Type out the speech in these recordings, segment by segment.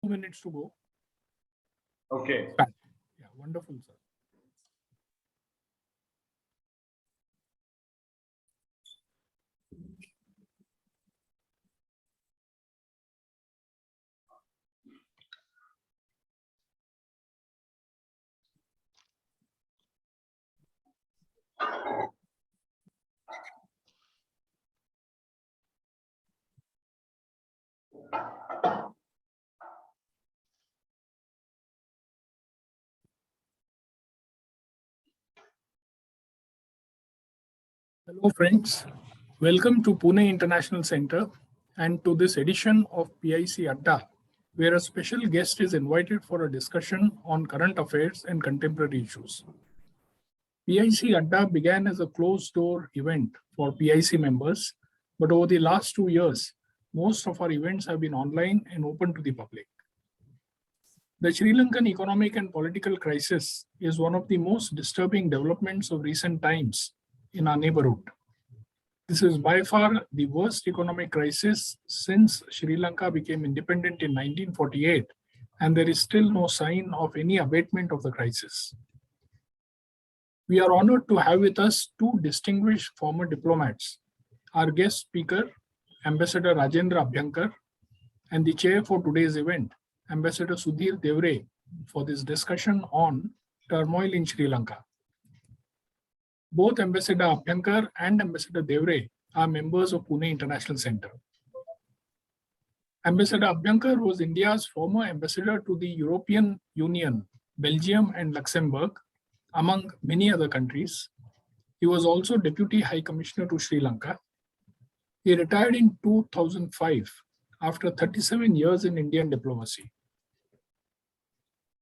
2 minutes to go. Okay. Yeah, wonderful, sir. Hello, friends. Welcome to Pune International Center and to this edition of PIC Adda, where a special guest is invited for a discussion on current affairs and contemporary issues. PIC Adda began as a closed-door event for PIC members, but over the last 2 years, most of our events have been online and open to the public. The Sri Lankan economic and political crisis is one of the most disturbing developments of recent times in our neighborhood. This is by far the worst economic crisis since Sri Lanka became independent in 1948, and there is still no sign of any abatement of the crisis. We are honored to have with us two distinguished former diplomats, our guest speaker, Ambassador Rajendra Abhyankar, and the chair for today's event, Ambassador Sudhir Devre, for this discussion on turmoil in Sri Lanka. Both Ambassador Abhyankar and Ambassador Devre are members of Pune International Center. Ambassador Abhyankar was India's former ambassador to the European Union, Belgium, and Luxembourg, among many other countries. He was also Deputy High Commissioner to Sri Lanka. He retired in 2005 after 37 years in Indian diplomacy.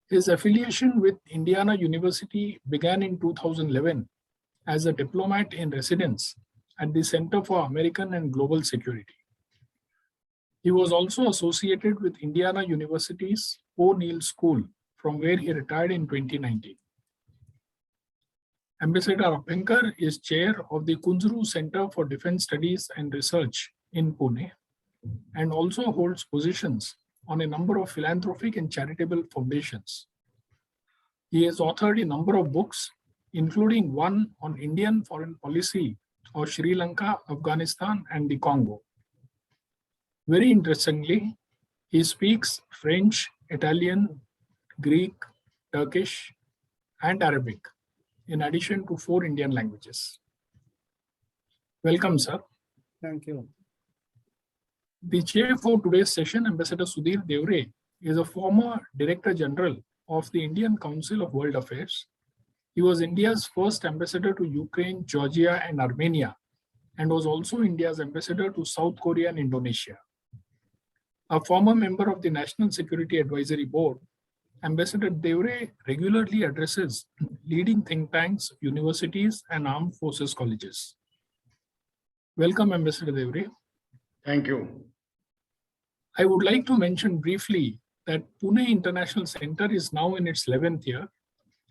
His affiliation with Indiana University began in 2011 as a diplomat in residence at the Center for American and Global Security. He was also associated with Indiana University's O'Neill School, from where he retired in 2019. Ambassador Abhyankar is chair of the Kunzru Center for Defense Studies and Research in Pune, and also holds positions on a number of philanthropic and charitable foundations. He has authored a number of books, including one on Indian foreign policy of Sri Lanka, Afghanistan, and the Congo. Very interestingly, he speaks French, Italian, Greek, Turkish, and Arabic, in addition to 4 Indian languages. Welcome, sir. Thank you. The chair for today's session, Ambassador Sudhir Devre, is a former Director General of the Indian Council of World Affairs. He was India's first ambassador to Ukraine, Georgia, and Armenia, and was also India's ambassador to South Korea and Indonesia. A former member of the National Security Advisory Board, Ambassador Devre regularly addresses leading think tanks, universities, and armed forces colleges. Welcome, Ambassador Devre. Thank you. I would like to mention briefly that Pune International Center is now in its 11th year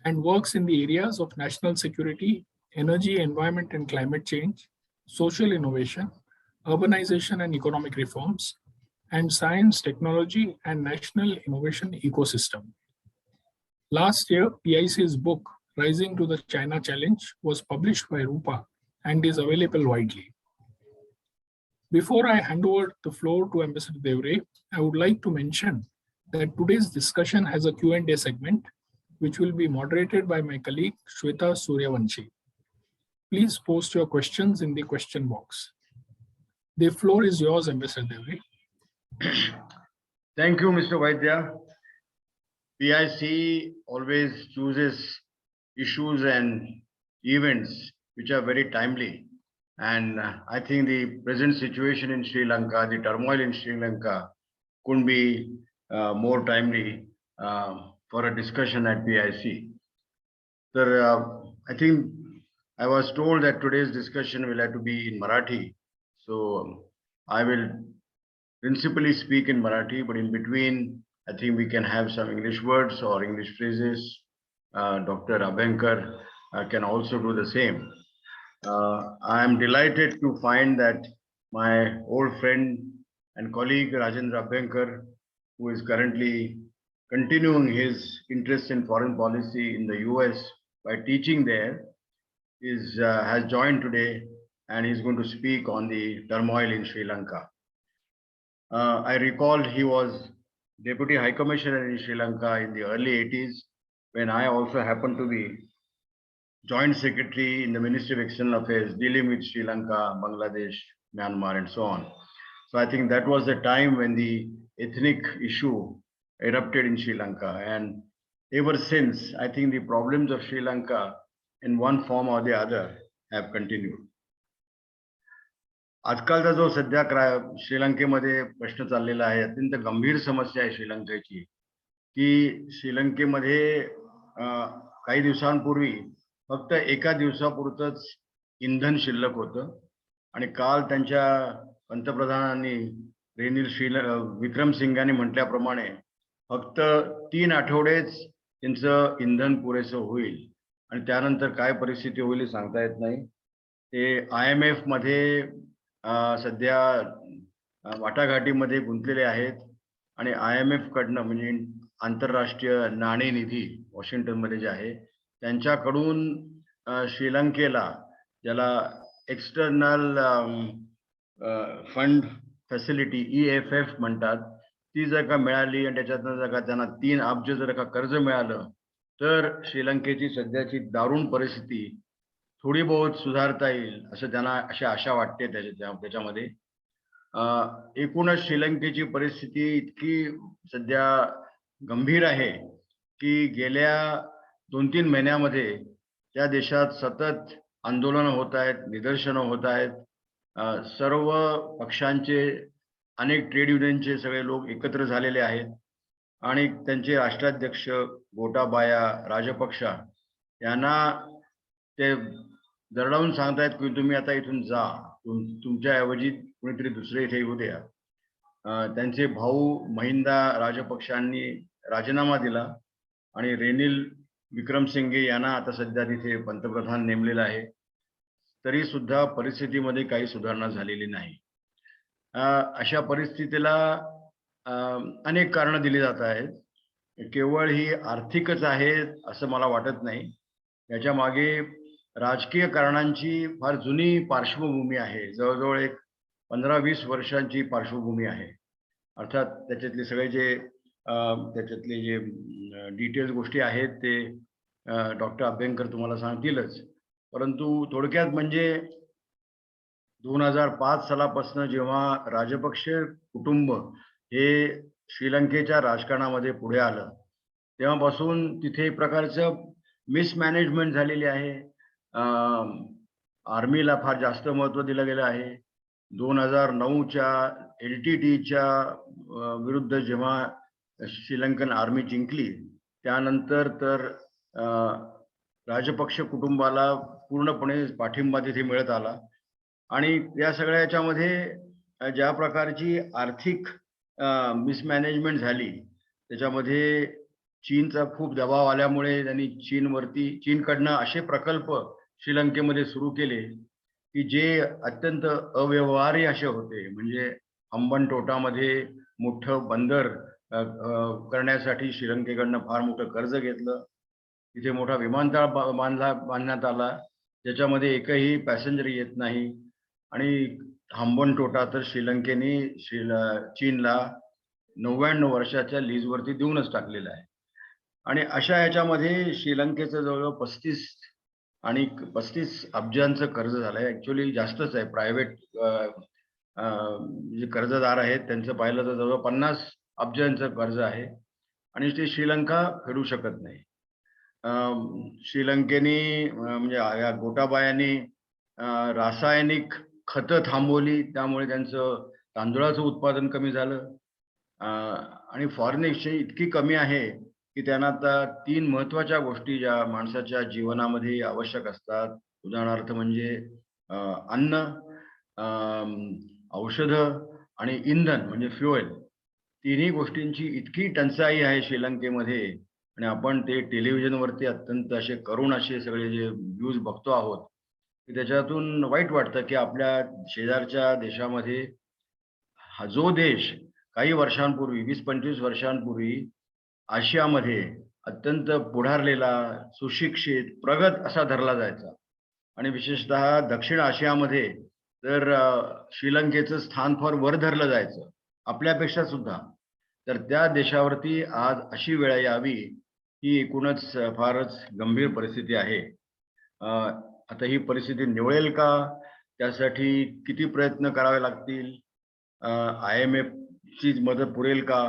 and works in the areas of national security, energy, environment and climate change, social innovation, urbanization and economic reforms, and science, technology, and national innovation ecosystem. Last year, PIC's book, Rising to the China Challenge, was published by Rupa and is available widely. Before I hand over the floor to Ambassador Devre, I would like to mention that today's discussion has a Q&A segment, which will be moderated by my colleague, Shweta Suryavanshi. Please post your questions in the question box. The floor is yours, Ambassador Devre. Thank you, Mr. Vaidya. PIC always chooses issues and events which are very timely. And I think the present situation in Sri Lanka, the turmoil in Sri Lanka, couldn't be more timely for a discussion at PIC. Sir, I think I was told that today's discussion will have to be in Marathi. So I will principally speak in Marathi, but in between, I think we can have some English words or English phrases. Dr. Abhyankar can also do the same. I am delighted to find that my old friend and colleague Rajendra Abhyankar, who is currently continuing his interest in foreign policy in the US by teaching there, has joined today, and he's going to speak on the turmoil in Sri Lanka. I recall he was Deputy High Commissioner in Sri Lanka in the early 80s, when I also happened to be Joint Secretary in the Ministry of External Affairs dealing with Sri Lanka, Bangladesh, Myanmar, and so on. So I think that was the time when the ethnic issue erupted in Sri Lanka. And ever since, I think the problems of Sri Lanka in one form or the other have continued. आजकालचा जो सध्या श्रीलंकेमध्ये प्रश्न चाललेला आहे, अत्यंत गंभीर समस्या आहे श्रीलंकेची, की श्रीलंकेमध्ये काही दिवसांपूर्वी फक्त एका दिवसापुरतच इंधन शिल्लक होतं, आणि काल त्यांच्या पंतप्रधानांनी विक्रमसिंगांनी म्हटल्याप्रमाणे फक्त 3 आठवडेच त्यांचं इंधन पुरेसं होईल, आणि त्यानंतर काय परिस्थिती होईल सांगता येत नाही. ते IMF मध्ये सध्या वाटाघाटीमध्ये गुंतलेले आहेत, आणि IMF कडनं म्हणजे आंतरराष्ट्रीय नाणेनिधी वॉशिंग्टनमध्ये जे आहे त्यांच्याकडून श्रीलंकेला, ज्याला एक्सटर्नल फंड फॅसिलिटी EFF म्हणतात, ती जर का मिळाली आणि त्याच्यातनं जर का त्यांना 3 अब्ज जर का कर्ज मिळालं, तर श्रीलंकेची सध्याची दारुण परिस्थिती थोडी बहुत सुधारता येईल असं त्यांना अशी आशा वाटते त्याच्यामध्ये. एकूणच श्रीलंकेची परिस्थिती इतकी सध्या गंभीर आहे की गेल्या 2-3 महिन्यामध्ये त्या देशात सतत आंदोलनं होत आहेत, निदर्शनं होत आहेत. सर्व पक्षांचे, अनेक ट्रेड युनियनचे सगळे लोक एकत्र झालेले आहेत, आणि त्यांचे राष्ट्राध्यक्ष गोटाबाया राजपक्षा यांना ते दरडावून सांगतायत की तुम्ही आता इथून जा, तुमच्या ऐवजी कोणीतरी दुसरे इथे येऊ द्या. त्यांचे भाऊ महिंदा राजपक्षांनी राजीनामा दिला, आणि रेनिल विक्रमसिंघे यांना आता सध्या तिथे पंतप्रधान नेमलेला आहे. तरी सुद्धा परिस्थितीमध्ये काही सुधारणा झालेली नाही. अशा परिस्थितीला अनेक कारणं दिली जात आहेत. केवळ ही आर्थिकच आहे असं मला वाटत नाही. याच्या मागे राजकीय कारणांची फार जुनी पार्श्वभूमी आहे, जवळजवळ एक 15-20 वर्षांची पार्श्वभूमी आहे. अर्थात त्याच्यातले सगळे त्याच्यातले जे डिटेल्स गोष्टी आहेत ते डॉक्टर अभ्यंकर तुम्हाला सांगतीलच. परंतु थोडक्यात म्हणजे 2005 सालापासून जेव्हा राजपक्ष कुटुंब हे श्रीलंकेच्या राजकारणामध्ये पुढे आलं, तेव्हापासून तिथे एक प्रकारचं मिसमॅनेजमेंट झालेली आहे. आर्मीला फार जास्त महत्त्व दिलं गेलं आहे. 2009च्या LTTच्या विरुद्ध जेव्हा श्रीलंकन आर्मी जिंकली, त्यानंतर तर राजपक्ष कुटुंबाला पूर्णपणे पाठिंबा तिथे मिळत आला, आणि या सगळ्या याच्यामध्ये ज्या प्रकारची आर्थिक मिसमॅनेजमेंट झाली, त्याच्यामध्ये चीनचा खूप दबाव आल्यामुळे त्यांनी चीनकडनं असे प्रकल्प श्रीलंकेमध्ये सुरू केले की जे अत्यंत अव्यवहार्य असे होते. म्हणजे हंबनटोटामध्ये मोठं बंदर करण्यासाठी श्रीलंकेकडनं फार मोठं कर्ज घेतलं. तिथे मोठा विमानतळ बांधण्यात आला, ज्याच्यामध्ये एकही पॅसेंजर येत नाही, आणि हंबनटोटा तर श्रीलंकेने चीनला 99 वर्षाच्या लीजवरती देऊनच टाकलेला आहे. आणि अशा याच्यामध्ये श्रीलंकेचं जवळजवळ 35 अब्जांचं कर्ज झालंय. ऍक्च्युअली जास्तच आहे. प्रायव्हेट जे कर्जदार आहेत त्यांचं पाहिलं तर जवळजवळ 50 अब्जांचं कर्ज आहे, आणि ते श्रीलंका फेडू शकत नाही. श्रीलंकेने म्हणजे या गोटाबायांनी रासायनिक खतं थांबवली, त्यामुळे त्यांचं तांदूळाचं उत्पादन कमी झालं, आणि फॉरेन एक्सचेंज इतकी कमी आहे की त्यांना आता 3 महत्वाच्या गोष्टी ज्या माणसाच्या जीवनामध्ये आवश्यक असतात, उदाहरणार्थ म्हणजे अन्न, औषधं आणि इंधन म्हणजे फ्युएल, तिन्ही गोष्टींची इतकी टंचाई आहे श्रीलंकेमध्ये. आणि आपण ते टेलिव्हिजनवरती अत्यंत असे करुण असे सगळे जे न्यूज बघतो आहोत, त्याच्यातून वाईट वाटतं की आपल्या शेजारच्या देशामध्ये हा जो देश काही वर्षांपूर्वी 20-25 वर्षांपूर्वी आशियामध्ये अत्यंत पुढारलेला, सुशिक्षित, प्रगत असा धरला जायचा. आणि विशेषतः दक्षिण आशियामध्ये तर श्रीलंकेचं स्थान फार वर धरलं जायचं, आपल्यापेक्षा सुद्धा. तर त्या देशावरती आज अशी वेळ यावी ही एकूणच फारच गंभीर परिस्थिती आहे. आता ही परिस्थिती निवळेल का? त्यासाठी किती प्रयत्न करावे लागतील? IMF ची मदत पुरेल का?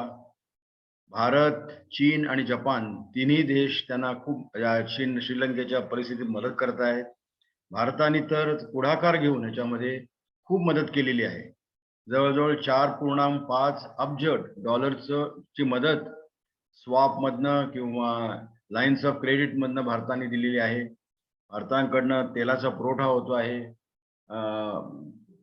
भारत, चीन आणि जपान तिन्ही देश त्यांना खूप श्रीलंकेच्या परिस्थितीत मदत करत आहेत. भारताने तर पुढाकार घेऊन ह्याच्यामध्ये खूप मदत केलेली आहे. जवळजवळ 4.5 अब्ज डॉलरचं ची मदत स्वॅप मधनं किंवा लाईन्स ऑफ क्रेडिट मधनं भारताने दिलेली आहे. भारताकडनं तेलाचा पुरवठा होतो आहे.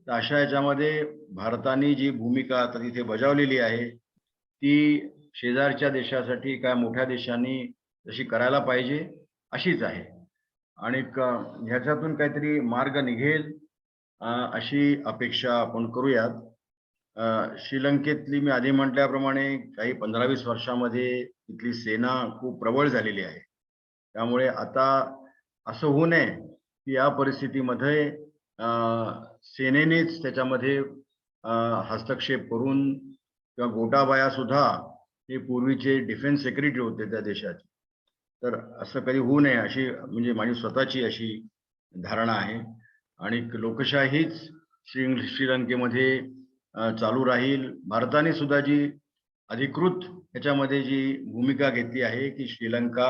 अशा याच्यामध्ये भारताने जी भूमिका आता तिथे बजावलेली आहे ती शेजारच्या देशासाठी काय मोठ्या देशांनी जशी करायला पाहिजे अशीच आहे. आणि ह्याच्यातून काहीतरी मार्ग निघेल अशी अपेक्षा आपण करूयात. श्रीलंकेतली मी आधी म्हटल्याप्रमाणे काही 15-20 वर्षामध्ये तिथली सेना खूप प्रबळ झालेली आहे. त्यामुळे आता असं होऊ नये की या परिस्थितीमध्ये सेनेनेच त्याच्यामध्ये हस्तक्षेप करून किंवा गोटाबाया सुद्धा हे पूर्वीचे डिफेन्स सेक्रेटरी होते त्या देशाचे. तर असं कधी होऊ नये अशी म्हणजे माझी स्वतःची अशी धारणा आहे. आणि लोकशाहीच श्रीलंकेमध्ये चालू राहील. भारताने सुद्धा जी अधिकृत ह्याच्यामध्ये जी भूमिका घेतली आहे की श्रीलंका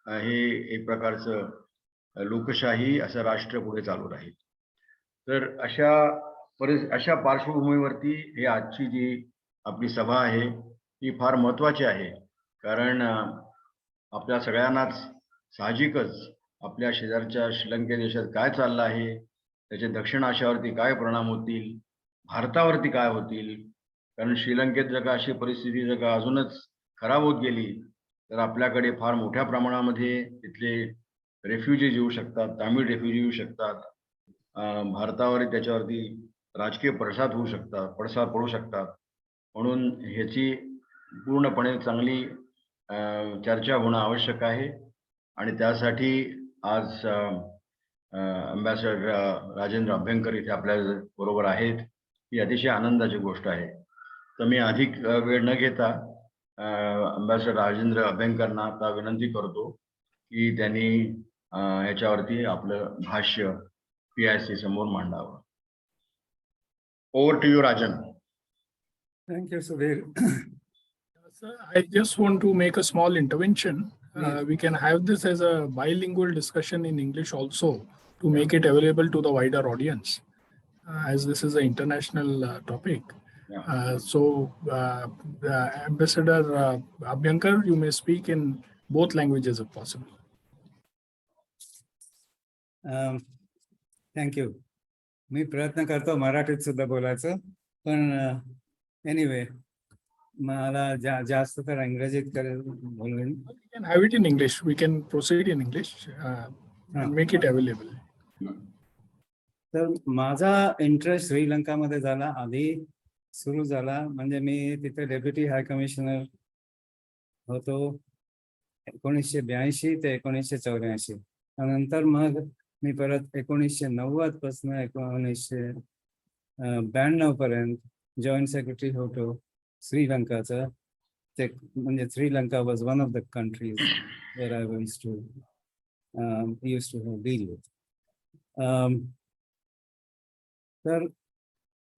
हे एक प्रकारचं लोकशाही असं राष्ट्र पुढे चालू राहील. तर अशा पार्श्वभूमीवरती ही आजची जी आपली सभा आहे ही फार महत्त्वाची आहे. कारण आपल्या सगळ्यांनाच साहजिकच आपल्या शेजारच्या श्रीलंके देशात काय चाललं आहे, त्याचे दक्षिण आशियावरती काय परिणाम होतील, भारतावरती काय होतील. कारण श्रीलंकेत जर का अशी परिस्थिती जर का अजूनच खराब होत गेली तर आपल्याकडे फार मोठ्या प्रमाणामध्ये तिथले रेफ्युजीज येऊ शकतात, तामिळ रेफ्युजी येऊ शकतात. भारतावर त्याच्यावरती राजकीय पडसाद पडू शकतात. म्हणून ह्याची पूर्णपणे चांगली चर्चा होणं आवश्यक आहे. आणि त्यासाठी आज अँबॅसेडर राजेंद्र अभ्यंकर इथे आपल्या बरोबर आहेत. ही अतिशय आनंदाची गोष्ट आहे. तर मी अधिक वेळ न घेता अँबॅसेडर राजेंद्र अभ्यंकरना आता विनंती करतो की त्यांनी याच्यावरती आपलं भाष्य PIC समोर मांडावं. Over to you Rajan. Thank you, Sudhir. Sir, I just want to make a small intervention. We can have this as a bilingual discussion in English also to make it available to the wider audience, as this is an international topic. Ambassador Abhyankar, you may speak in both languages if possible. Thank you. मी प्रयत्न करतो मराठीत सुद्धा बोलायचं, पण anyway मला जास्त तर इंग्रजीत बोलून. We can have it in English. We can proceed in English and make it available. तर माझा इंटरेस्ट श्रीलंकामध्ये झाला आधी सुरू झाला म्हणजे मी तिथे डेप्युटी हाय कमिशनर होतो 1982 ते 1984. नंतर मग मी परत 1990 पासून 1992 पर्यंत जॉईंट सेक्रेटरी होतो श्रीलंकाचा. ते म्हणजे Sri Lanka was one of the countries where I used to deal with. तर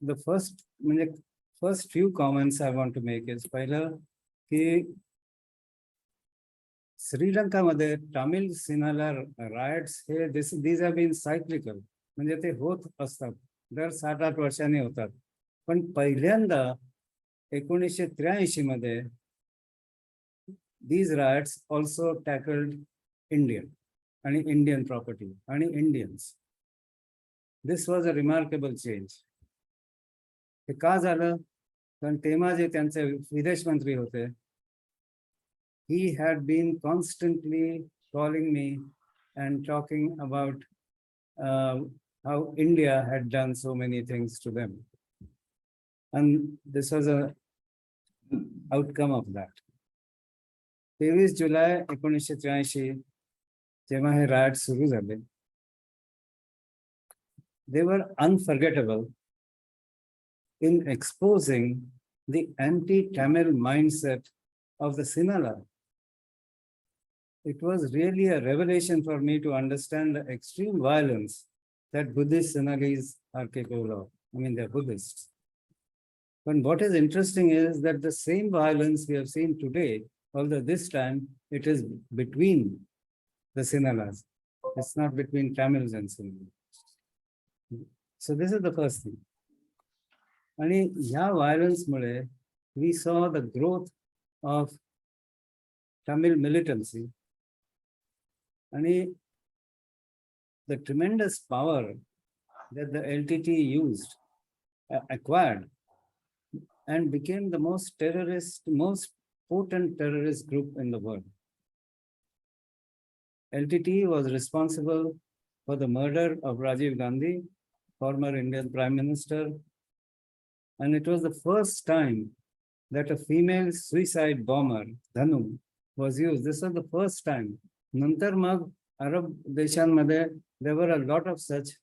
the first few comments I want to make is पहिलं की श्रीलंकामध्ये तामिळ सिनाला रायट्स हे दीज हॅव बीन सायक्लिकल, म्हणजे ते होत असतात, दर 7-8 वर्षांनी होतात. पण पहिल्यांदा 1983 मध्ये these riots also tackled Indian property आणि Indians. This was a remarkable change. हे का झालं? कारण तेव्हा जे त्यांचे विदेश मंत्री होते, he had been constantly calling me and talking about how India had done so many things to them. And this was outcome of that. 23 जुलै 1983 जेव्हा हे रायट सुरू झाले, they were unforgettable in exposing the anti-Tamil mindset of the Sinhala. It was really a revelation for me to understand the extreme violence that Buddhist Sinhalese are capable of. I mean, they're Buddhists. But what is interesting is that the same violence we have seen today, although this time it is between the Sinhalas. It's not between Tamils and Sinhalese. So this is the first thing. आणि ह्या व्हायलन्समुळे we saw the growth of Tamil militancy and the tremendous power that the LTT used, acquired, and became the most potent terrorist group in the world. LTT was responsible for the murder of Rajiv Gandhi, former Indian Prime Minister, and it was the first time that a female suicide bomber, Dhanu, was used. This was the first time. Nantar mag Arab deshanमध्ये there were a lot of such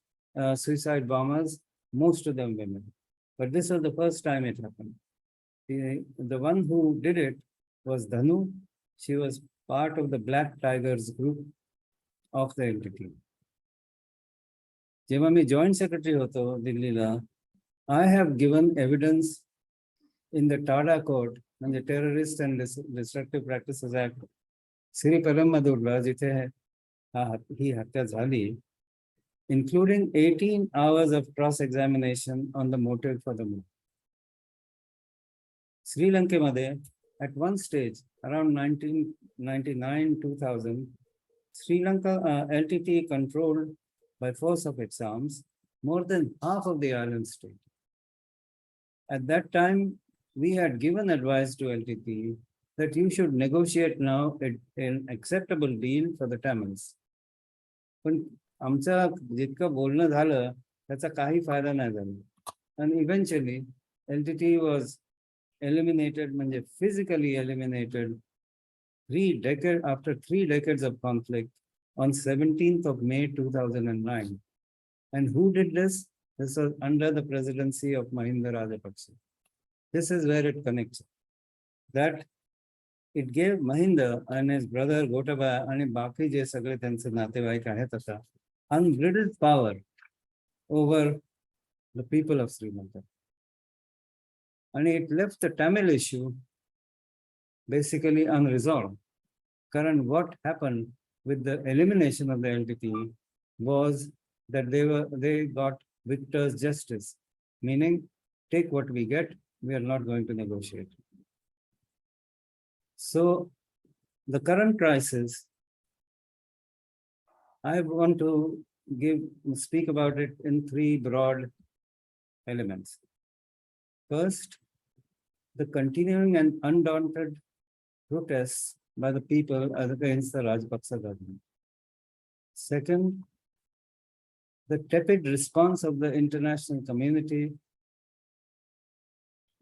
suicide bombers, most of them women. But this was the first time it happened. The one who did it was Dhanu. She was part of the Black Tigers group of the LTT. जेव्हा मी joint secretary होतो दिल्लीला, I have given evidence in the TADA court, and the Terrorist and Destructive Practices Act, Sri Perammadurla, जिथे ही हत्या झाली, including 18 hours of cross-examination on the motive for the move. Sri Lanka मध्ये, at one stage, around 1999-2000, Sri Lanka LTT controlled by force of its arms more than half of the island state. At that time, we had given advice to LTT that you should negotiate now an acceptable deal for the Tamils. पण आमचं जितकं बोलणं झालं त्याचा काही फायदा नाही झाला. And eventually, LTT was eliminated, म्हणजे physically eliminated, after 3 decades of conflict on 17th of May 2009. And who did this? This was under the presidency of Mahinda Rajapaksa. This is where it connects. That it gave Mahinda and his brother Gotabaya and Baki je sagale त्यांचे नातेवाईक आहेत आता, unbridled power over the people of Sri Lanka. And it left the Tamil issue basically unresolved. Current what happened with the elimination of the LTT was that they got victor's justice, meaning take what we get, we are not going to negotiate. So the current crisis, I want to speak about it in 3 broad elements. First, the continuing and undaunted protests by the people against the Rajapaksa government. Second, the tepid response of the international community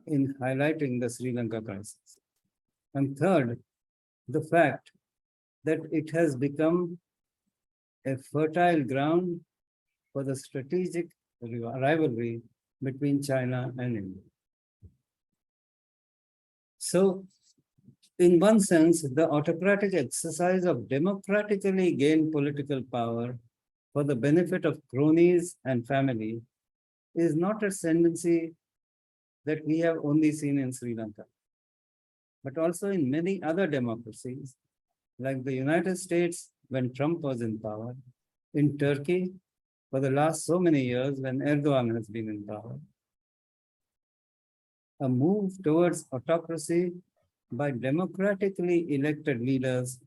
in highlighting the Sri Lanka crisis. And third, the fact that it has become a fertile ground for the strategic rivalry between China and India. So, in one sense, the autocratic exercise of democratically gained political power for the benefit of cronies and family is not a tendency that we have only seen in Sri Lanka, but also in many other democracies, like the United States when Trump was in power, in Turkey for the last so many years when Erdogan has been in power. A move towards autocracy by democratically elected leaders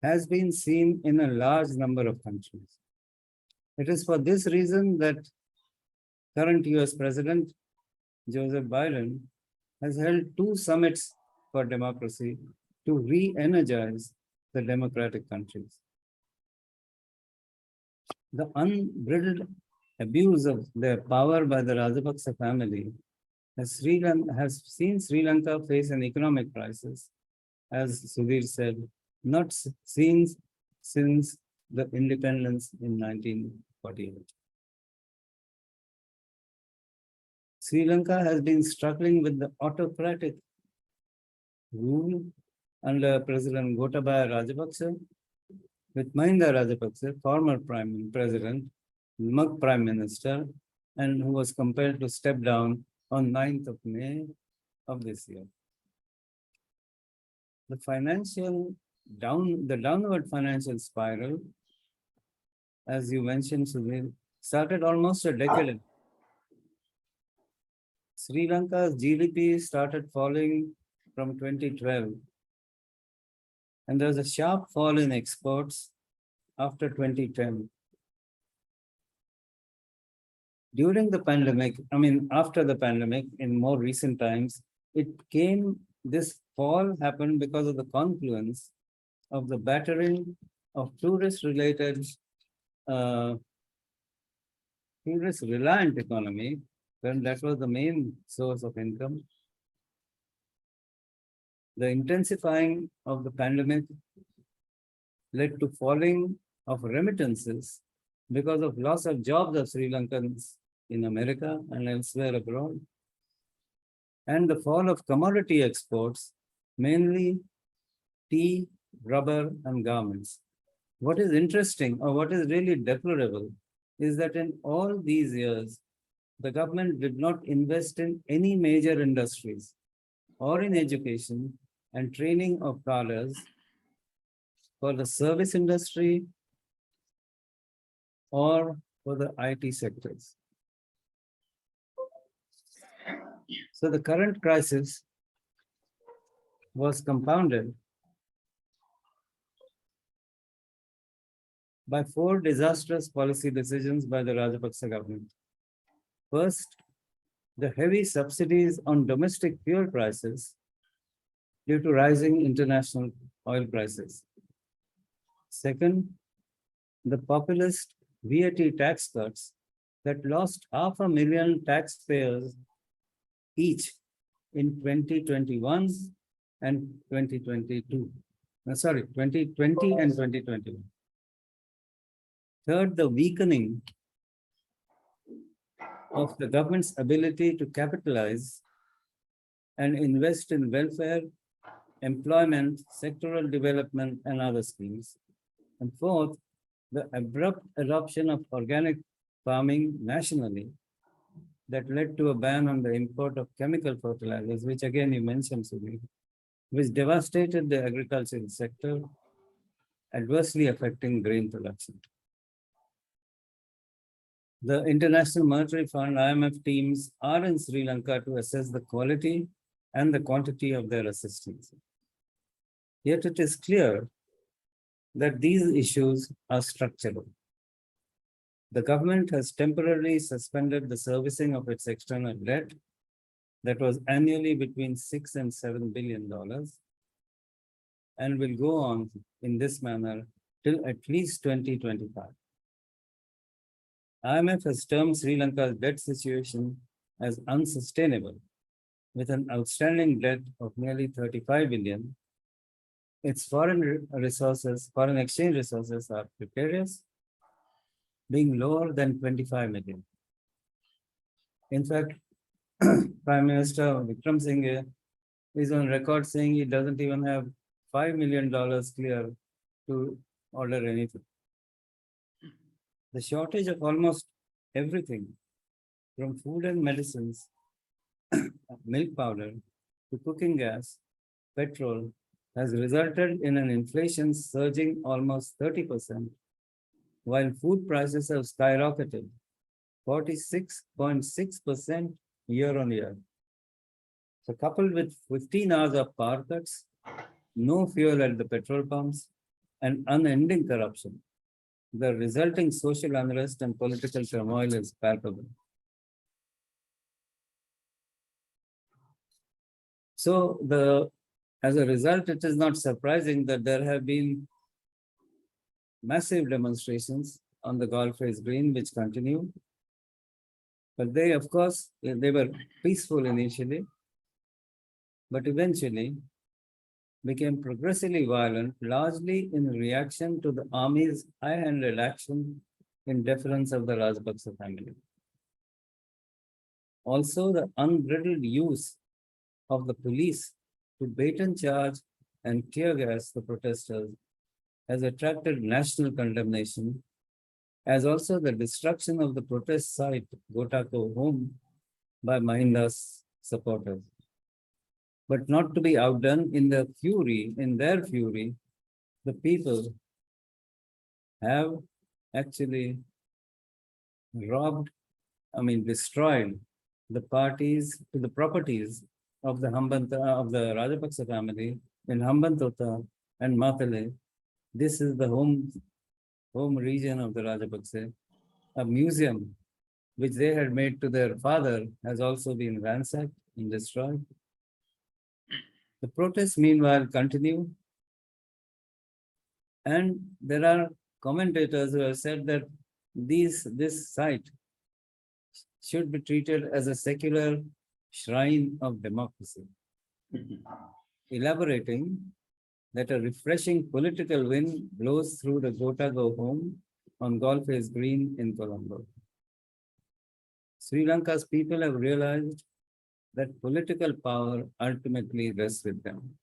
has been seen in a large number of countries. It is for this reason that current US President Joseph Biden has held 2 summits for democracy to re-energize the democratic countries. The unbridled abuse of their power by the Rajapaksa family has seen Sri Lanka face an economic crisis, as Sudhir said, not seen since the independence in 1948. Sri Lanka has been struggling with the autocratic rule under President Gotabaya Rajapaksa, with Mahinda Rajapaksa, former Prime President, Prime Minister, and who was compelled to step down on 9th of May of this year. The downward financial spiral, as you mentioned, Sudhir, started almost a decade ago. Sri Lanka's GDP started falling from 2012, and there was a sharp fall in exports after 2010. During the pandemic, after the pandemic, in more recent times, this fall happened because of the confluence of the battering of tourist-reliant economy, when that was the main source of income. The intensifying of the pandemic led to falling of remittances because of loss of jobs of Sri Lankans in America and elsewhere abroad, and the fall of commodity exports, mainly tea, rubber, and garments. What is interesting, or what is really deplorable, is that in all these years, the government did not invest in any major industries or in education and training of cadres for the service industry or for the IT sectors. So the current crisis was compounded by 4 disastrous policy decisions by the Rajapaksa government. First, the heavy subsidies on domestic fuel prices due to rising international oil prices. Second, the populist VAT tax cuts that lost 500,000 taxpayers each in 2021 and 2022. 2020 and 2021. Third, the weakening of the government's ability to capitalize and invest in welfare, employment, sectoral development, and other schemes. And fourth, the abrupt adoption of organic farming nationally that led to a ban on the import of chemical fertilizers, which again you mentioned, Sudhir, which devastated the agricultural sector, adversely affecting grain production. The International Monetary Fund, IMF teams are in Sri Lanka to assess the quality and the quantity of their assistance. Yet it is clear that these issues are structural. The government has temporarily suspended the servicing of its external debt that was annually between $6 and $7 billion and will go on in this manner till at least 2025. IMF has termed Sri Lanka's debt situation as unsustainable, with an outstanding debt of nearly 35 billion. Its foreign exchange resources are precarious, being lower than 25 million. In fact, Prime Minister Vikram Singh is on record saying he doesn't even have $5 million clear to order anything. The shortage of almost everything, from food and medicines, milk powder, to cooking gas, petrol, has resulted in an inflation surging almost 30%, while food prices have skyrocketed 46.6% year on year. So coupled with 15 hours of power cuts, no fuel at the petrol pumps, and unending corruption, the resulting social unrest and political turmoil is palpable. So as a result, it is not surprising that there have been massive demonstrations on the Golf Race Green, which continue. But they, of course, they were peaceful initially, but eventually became progressively violent, largely in reaction to the army's high-handed action in deference of the Rajapaksa family. Also, the unbridled use of the police to bait and charge and tear gas the protesters has attracted national condemnation, as also the destruction of the protest site, Gotako home, by Mahinda's supporters. But not to be outdone in their fury, the people have actually destroyed the properties of the Rajapaksa family in Hambantota and Matale. This is the home region of the Rajapaksa. A museum which they had made to their father has also been ransacked and destroyed. The protests, meanwhile, continue. And there are commentators who have said that this site should be treated as a secular shrine of democracy, elaborating that a refreshing political wind blows through the Gotago home on Golface Green in Colombo. Sri Lanka's people have realized that political power ultimately rests with them.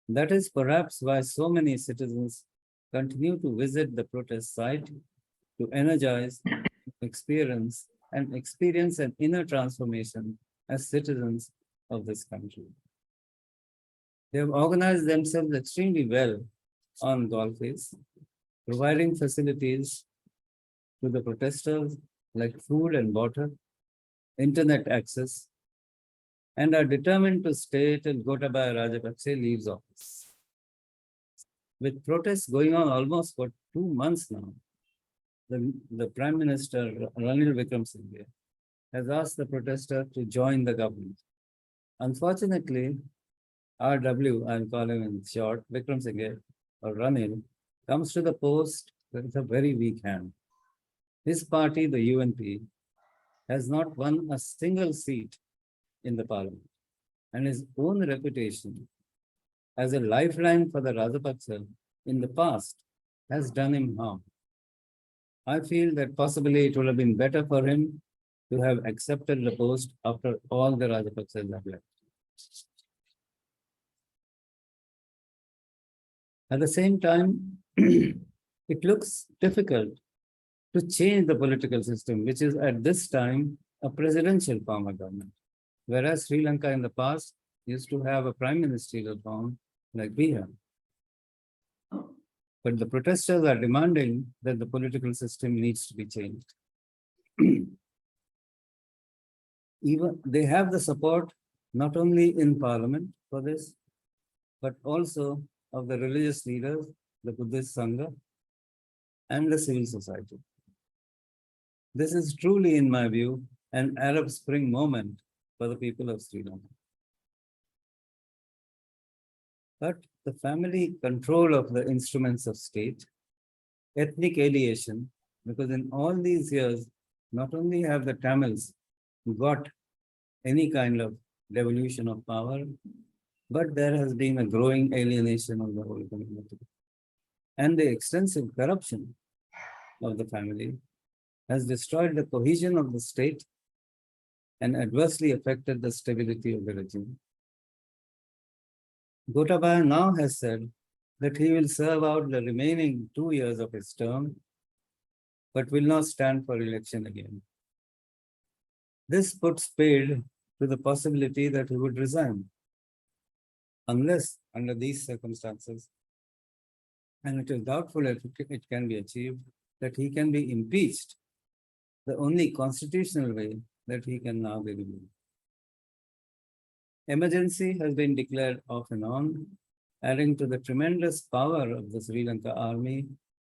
That is perhaps why so many citizens continue to visit the protest site to energize, experience an inner transformation as citizens of this country. They have organized themselves extremely well on Golface, providing facilities to the protesters like food and water, internet access, and are determined to stay till Gotabaya Rajapaksa leaves office. With protests going on almost for 2 months now, the Prime Minister, Ranil Wickremesinghe, has asked the protester to join the government. Unfortunately, RW, I'll call him in short, Wickremesinghe or Ranil, comes to the post with a very weak hand. His party, the UNP, has not won a single seat in the parliament, and his own reputation as a lifeline for the Rajapaksa in the past has done him harm. I feel that possibly it would have been better for him to have accepted the post after all the Rajapaksas have left. At the same time, it looks difficult to change the political system, which is at this time a presidential form of government. Whereas Sri Lanka in the past used to have a prime ministerial form like we have. But the protesters are demanding that the political system needs to be changed. Even they have the support not only in parliament for this, but also of the religious leaders, the Buddhist Sangha, and the civil society. This is truly, in my view, an Arab Spring moment for the people of Sri Lanka. But the family control of the instruments of state, ethnic alienation, because in all these years, not only have the Tamils got any kind of devolution of power, but there has been a growing alienation of the whole community. And the extensive corruption of the family has destroyed the cohesion of the state and adversely affected the stability of the regime. Gotabaya now has said that he will serve out the remaining 2 years of his term, but will not stand for election again. This puts paid to the possibility that he would resign, unless under these circumstances, and it is doubtful if it can be achieved, that he can be impeached, the only constitutional way that he can now be removed. Emergency has been declared off and on, adding to the tremendous power of the Sri Lanka army,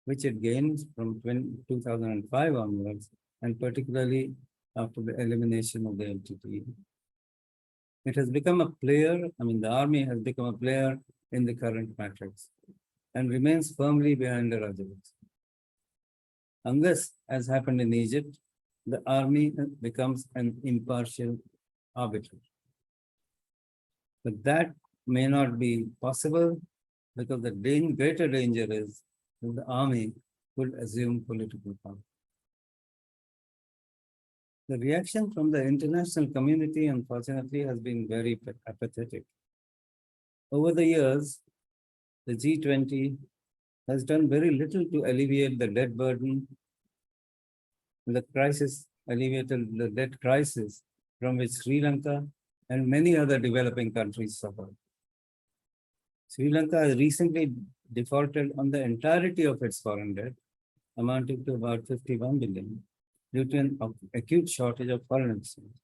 which it gained from 2005 onwards, and particularly after the elimination of the LTTE. It has become a player, the army has become a player in the current matrix and remains firmly behind the Rajapaksa. Unless, as happened in Egypt, the army becomes an impartial arbiter. But that may not be possible because the greater danger is that the army could assume political power. The reaction from the international community, unfortunately, has been very apathetic. Over the years, the G20 has done very little to alleviate the debt burden, alleviated the debt crisis from which Sri Lanka and many other developing countries suffer. Sri Lanka has recently defaulted on the entirety of its foreign debt, amounting to about 51 billion, due to an acute shortage of foreign exchange.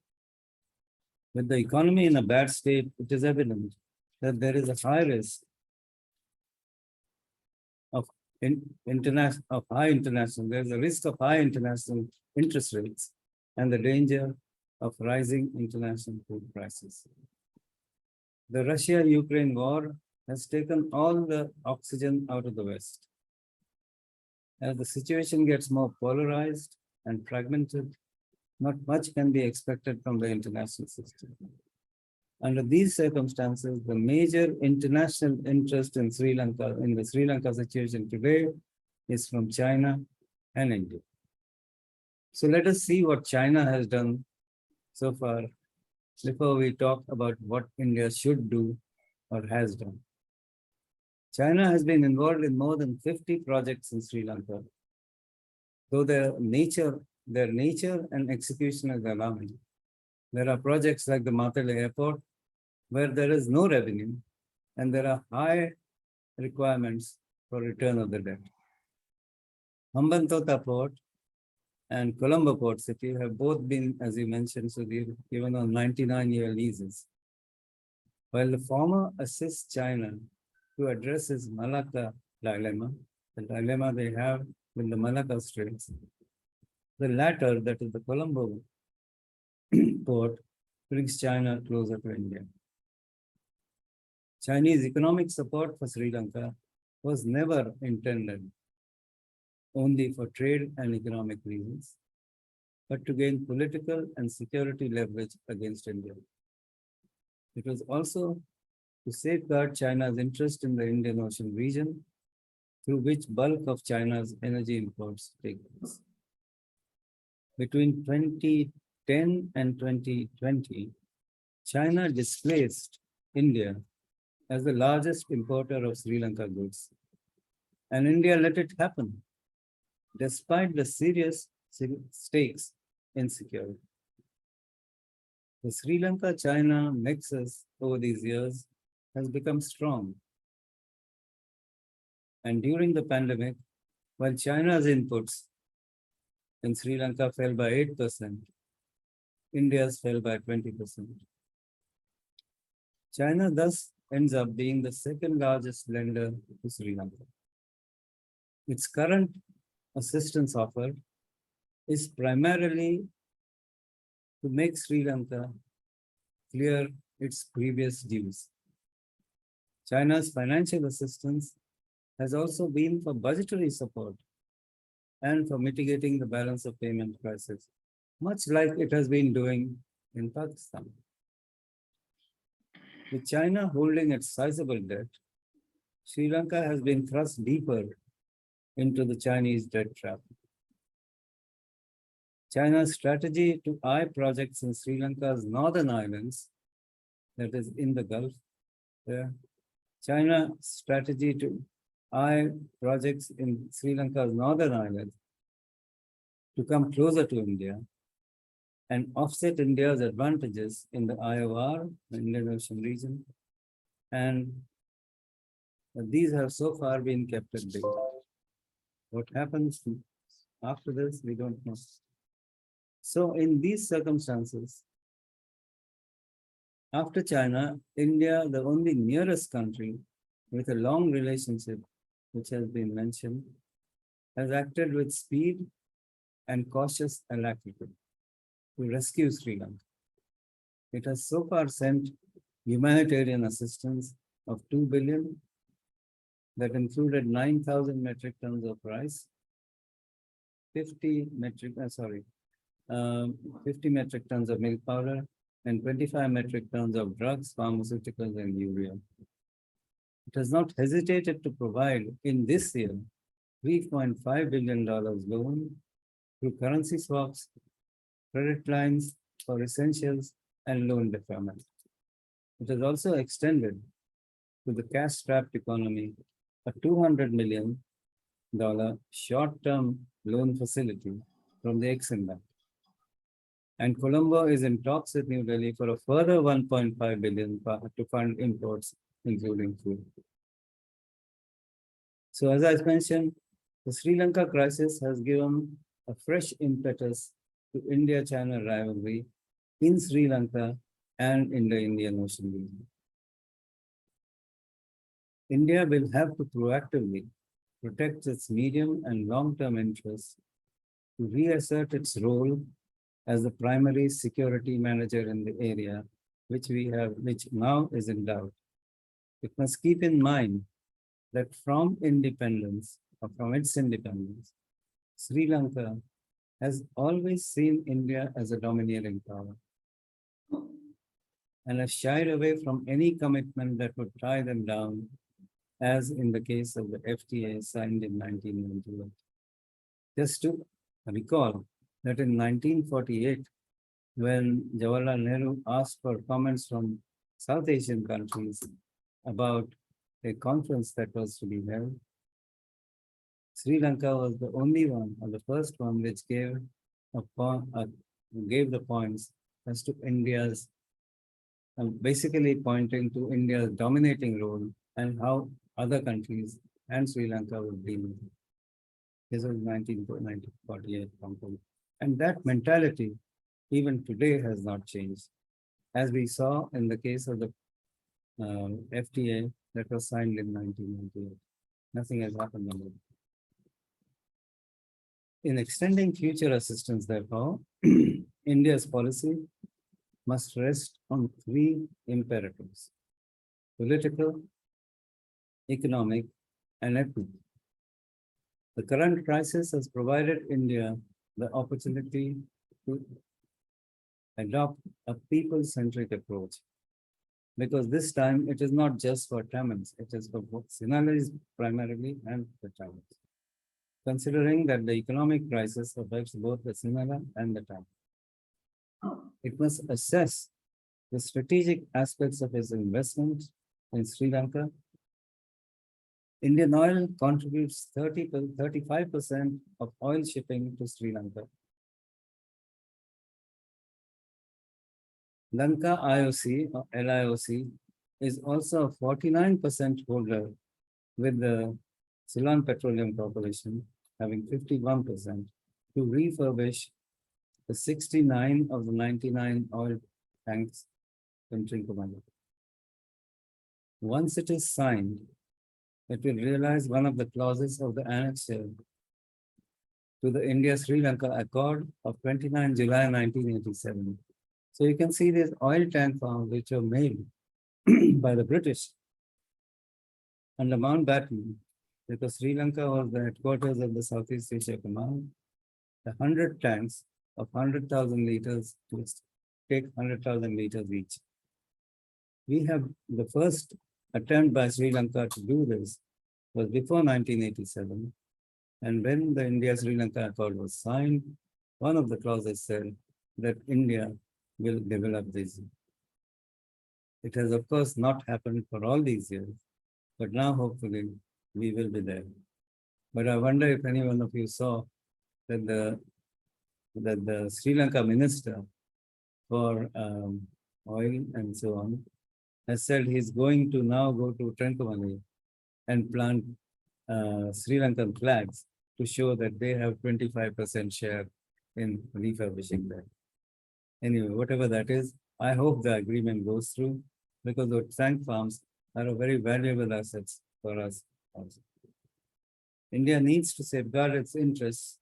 With the economy in a bad state, it is evident that there is a high risk of high international, there's a risk of high international interest rates and the danger of rising international food prices. The Russia-Ukraine war has taken all the oxygen out of the West. As the situation gets more polarized and fragmented, not much can be expected from the international system. Under these circumstances, the major international interest in Sri Lanka, in the Sri Lanka situation today, is from China and India. So let us see what China has done so far before we talk about what India should do or has done. China has been involved in more than 50 projects in Sri Lanka, though their nature and execution is alarming. There are projects like the Matale Airport, where there is no revenue and there are high requirements for return of the debt. Hambantota Port and Colombo Port City have both been, as you mentioned, so they've given on 99-year leases. While the former assists China to address its Malacca dilemma, the dilemma they have with the Malacca Straits, the latter, that is the Colombo port, brings China closer to India. Chinese economic support for Sri Lanka was never intended only for trade and economic reasons, but to gain political and security leverage against India. It was also to safeguard China's interest in the Indian Ocean region, through which bulk of China's energy imports take place. Between 2010 and 2020, China displaced India as the largest importer of Sri Lanka goods. And India let it happen, despite the serious stakes in security. The Sri Lanka-China nexus over these years has become strong. And during the pandemic, while China's inputs in Sri Lanka fell by 8%, India's fell by 20%. China thus ends up being the second largest lender to Sri Lanka. Its current assistance offer is primarily to make Sri Lanka clear its previous dues. China's financial assistance has also been for budgetary support and for mitigating the balance of payment crisis, much like it has been doing in Pakistan. With China holding its sizable debt, Sri Lanka has been thrust deeper into the Chinese debt trap. China's strategy to eye projects in Sri Lanka's northern islands, that is in the Gulf, China's strategy to eye projects in Sri Lanka's northern islands to come closer to India and offset India's advantages in the IOR, the Indian Ocean region, and these have so far been kept at bay. What happens after this, we don't know. So in these circumstances, after China, India, the only nearest country with a long relationship, which has been mentioned, has acted with speed and cautious alacrity to rescue Sri Lanka. It has so far sent humanitarian assistance of 2 billion that included 9,000 metric tons of rice, 50 metric tons of milk powder, and 25 metric tons of drugs, pharmaceuticals, and urea. It has not hesitated to provide in this year $3.5 billion loan through currency swaps, credit lines for essentials, and loan deferment. It has also extended to the cash-strapped economy a $200 million short-term loan facility from the Exim Bank. And Colombo is in talks with New Delhi for a further $1.5 billion to fund imports, including food. So as I mentioned, the Sri Lanka crisis has given a fresh impetus to India-China rivalry in Sri Lanka and in the Indian Ocean region. India will have to proactively protect its medium and long-term interests to reassert its role as the primary security manager in the area, which now is in doubt. It must keep in mind that from its independence, Sri Lanka has always seen India as a domineering power and has shied away from any commitment that would tie them down, as in the case of the FTA signed in 1998. Just to recall that in 1948, when Jawaharlal Nehru asked for comments from South Asian countries about a conference that was to be held, Sri Lanka was the only one, or the first one, which gave the points as to India's, basically pointing to India's dominating role and how other countries and Sri Lanka would deal with it. This was 1948 conference. And that mentality, even today, has not changed. As we saw in the case of the FTA that was signed in 1998. Nothing has happened on it. In extending future assistance, therefore, India's policy must rest on three imperatives: political, economic, and ethnic. The current crisis has provided India the opportunity to adopt a people-centric approach, because this time it is not just for Tamils, it is for both Sinhalese primarily and the Tamils. Considering that the economic crisis affects both the Sinhala and the Tamil, it must assess the strategic aspects of its investment in Sri Lanka. Indian Oil contributes 35% of oil shipping to Sri Lanka. Lanka IOC or LIOC is also a 49% holder, with the Ceylon Petroleum Corporation having 51%, to refurbish the 69 of the 99 oil tanks in Trincomalee. Once it is signed, it will realize one of the clauses of the annexure to the India-Sri Lanka Accord of 29 July 1987. So you can see these oil tank farms which were made by the British under Mountbatten, because Sri Lanka was the headquarters of the Southeast Asia Command. The 100 tanks of 100,000 liters will take 100,000 liters each. We have the first attempt by Sri Lanka to do this was before 1987. And when the India-Sri Lanka Accord was signed, one of the clauses said that India will develop this. It has, of course, not happened for all these years, but now hopefully we will be there. But I wonder if any one of you saw that the Sri Lanka minister for oil and so on has said he's going to now go to Trincomalee and plant Sri Lankan flags to show that they have 25% share in refurbishing that. Anyway, whatever that is, I hope the agreement goes through, because the tank farms are a very valuable assets for us also. India needs to safeguard its interests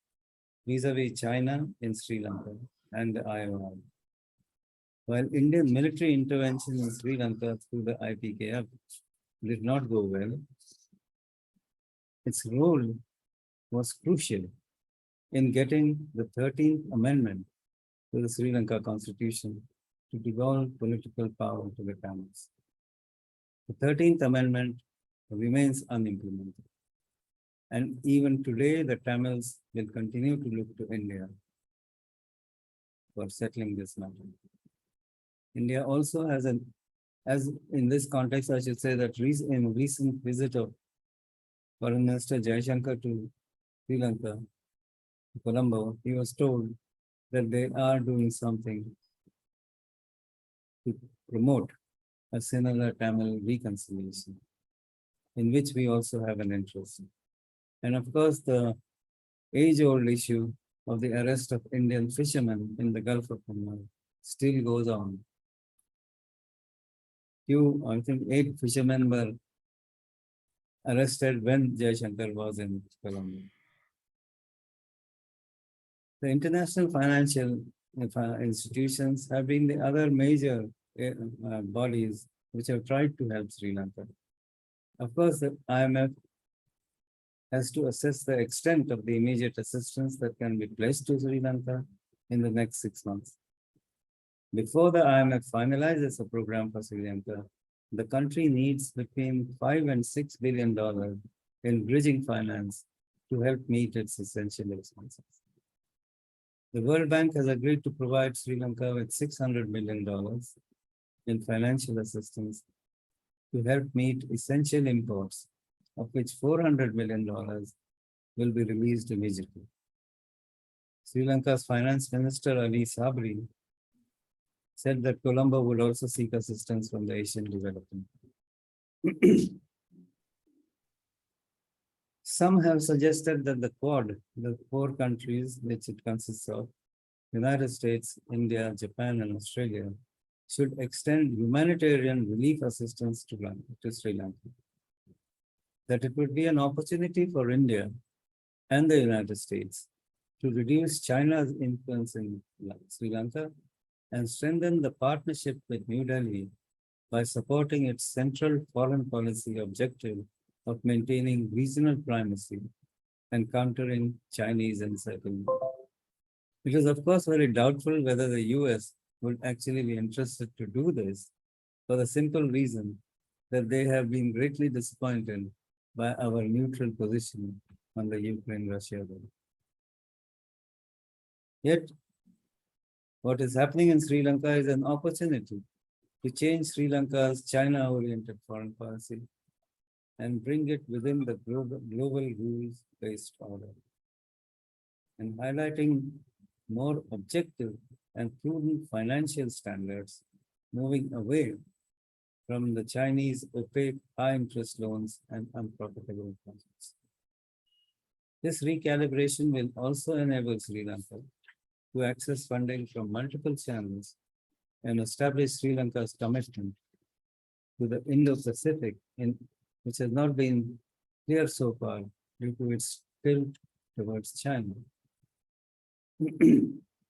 vis-a-vis China in Sri Lanka and the IOI. While Indian military intervention in Sri Lanka through the IPKF did not go well, its role was crucial in getting the 13th Amendment to the Sri Lanka Constitution to devolve political power to the Tamils. The 13th Amendment remains unimplemented. And even today, the Tamils will continue to look to India for settling this matter. India also has as in this context, I should say that in a recent visit of Foreign Minister Jaishankar to Sri Lanka, to Colombo, he was told that they are doing something to promote a similar Tamil reconciliation, in which we also have an interest. And of course, the age-old issue of the arrest of Indian fishermen in the Gulf of Turmoil still goes on. I think 8 fishermen were arrested when Jaishankar was in Colombo. The international financial institutions have been the other major bodies which have tried to help Sri Lanka. Of course, the IMF has to assess the extent of the immediate assistance that can be pledged to Sri Lanka in the next 6 months. Before the IMF finalizes a program for Sri Lanka, the country needs between $5 and $6 billion in bridging finance to help meet its essential expenses. The World Bank has agreed to provide Sri Lanka with $600 million in financial assistance to help meet essential imports, of which $400 million will be released immediately. Sri Lanka's Finance Minister Ali Sabri said that Colombo would also seek assistance from the Asian Development. Some have suggested that the Quad, the 4 countries which it consists of, United States, India, Japan, and Australia, should extend humanitarian relief assistance to Sri Lanka. That it would be an opportunity for India and the United States to reduce China's influence in Sri Lanka and strengthen the partnership with New Delhi by supporting its central foreign policy objective of maintaining regional primacy and countering Chinese encirclement. It is, of course, very doubtful whether the US would actually be interested to do this for the simple reason that they have been greatly disappointed by our neutral position on the Ukraine-Russia war. Yet, what is happening in Sri Lanka is an opportunity to change Sri Lanka's China-oriented foreign policy and bring it within the global rules-based order, and highlighting more objective and prudent financial standards, moving away from the Chinese opaque high-interest loans and unprofitable projects. This recalibration will also enable Sri Lanka to access funding from multiple channels and establish Sri Lanka's commitment to the Indo-Pacific, which has not been clear so far due to its tilt towards China.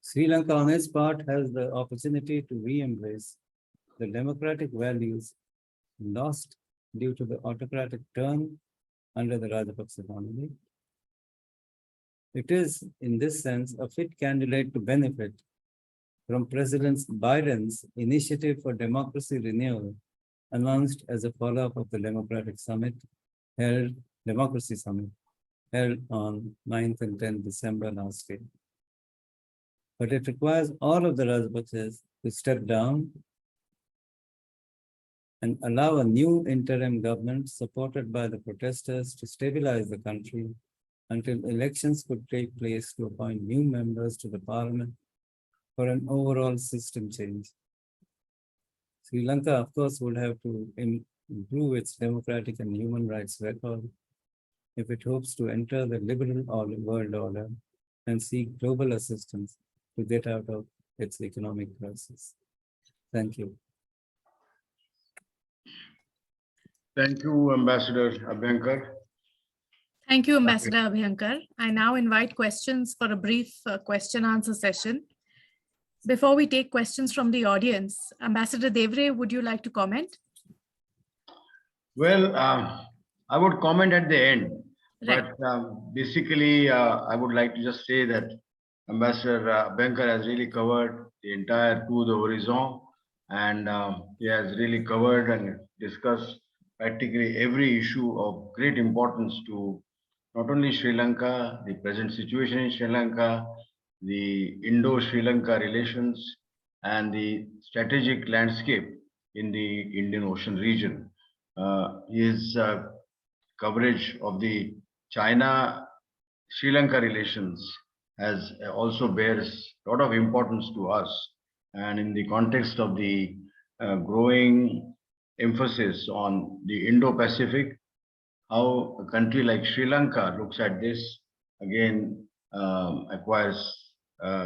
Sri Lanka, on its part, has the opportunity to re-embrace the democratic values lost due to the autocratic turn under the Rajapaksa family. It is, in this sense, a fit candidate to benefit from President Biden's initiative for democracy renewal, announced as a follow-up of the Democracy Summit held on 9th and 10th December last year. But it requires all of the Rajapaksas to step down and allow a new interim government supported by the protesters to stabilize the country until elections could take place to appoint new members to the parliament for an overall system change. Sri Lanka, of course, would have to improve its democratic and human rights record if it hopes to enter the liberal world order and seek global assistance to get out of its economic crisis. Thank you. Thank you, Ambassador Abhyankar. Thank you, Ambassador Abhyankar. I now invite questions for a brief question-answer session. Before we take questions from the audience, Ambassador Devre, would you like to comment? Well, I would comment at the end, Right. but basically, I would like to just say that Ambassador Abhyankar has really covered the entire tour de horizon, and he has really covered and discussed practically every issue of great importance to not only Sri Lanka, the present situation in Sri Lanka, the Indo-Sri Lanka relations, and the strategic landscape in the Indian Ocean region. His coverage of the China Sri Lanka relations has also bears a lot of importance to us. And in the context of the growing emphasis on the Indo-Pacific, how a country like Sri Lanka looks at this again acquires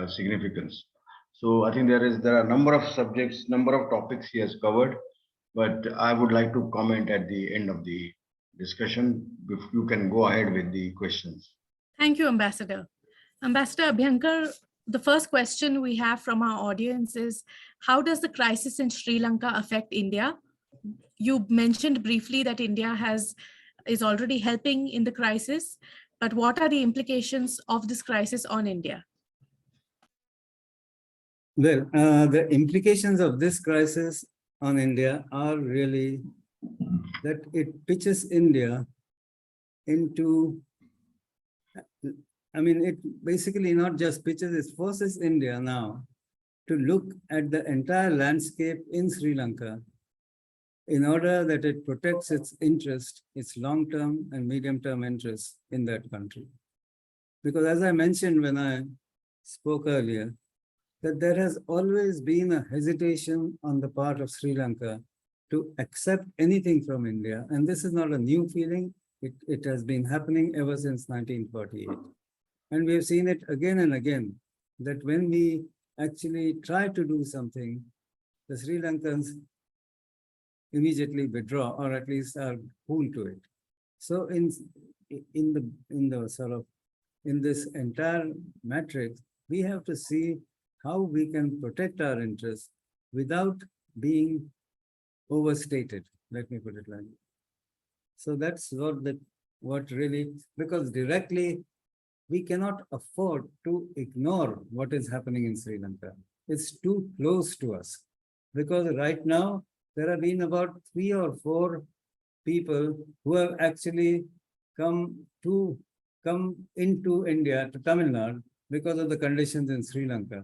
significance. So I think there are a number of subjects, number of topics he has covered, but I would like to comment at the end of the discussion. If you can go ahead with the questions. Thank you, Ambassador. Ambassador Abhyankar, the first question we have from our audience is, how does the crisis in Sri Lanka affect India? You mentioned briefly that India is already helping in the crisis, but what are the implications of this crisis on India? Well, the implications of this crisis on India are really that it pitches India into, I mean, it basically not just pitches, it forces India now to look at the entire landscape in Sri Lanka in order that it protects its interest, its long-term and medium-term interests in that country. Because as I mentioned when I spoke earlier, that there has always been a hesitation on the part of Sri Lanka to accept anything from India. And this is not a new feeling. It has been happening ever since 1948. And we have seen it again and again, that when we actually try to do something, the Sri Lankans immediately withdraw, or at least are cool to it. So in this entire matrix, we have to see how we can protect our interests without being overstated. Let me put it like that. So that's what really, because directly we cannot afford to ignore what is happening in Sri Lanka. It's too close to us, because right now there have been about 3 or 4 people who have actually come into India, to Tamil Nadu, because of the conditions in Sri Lanka.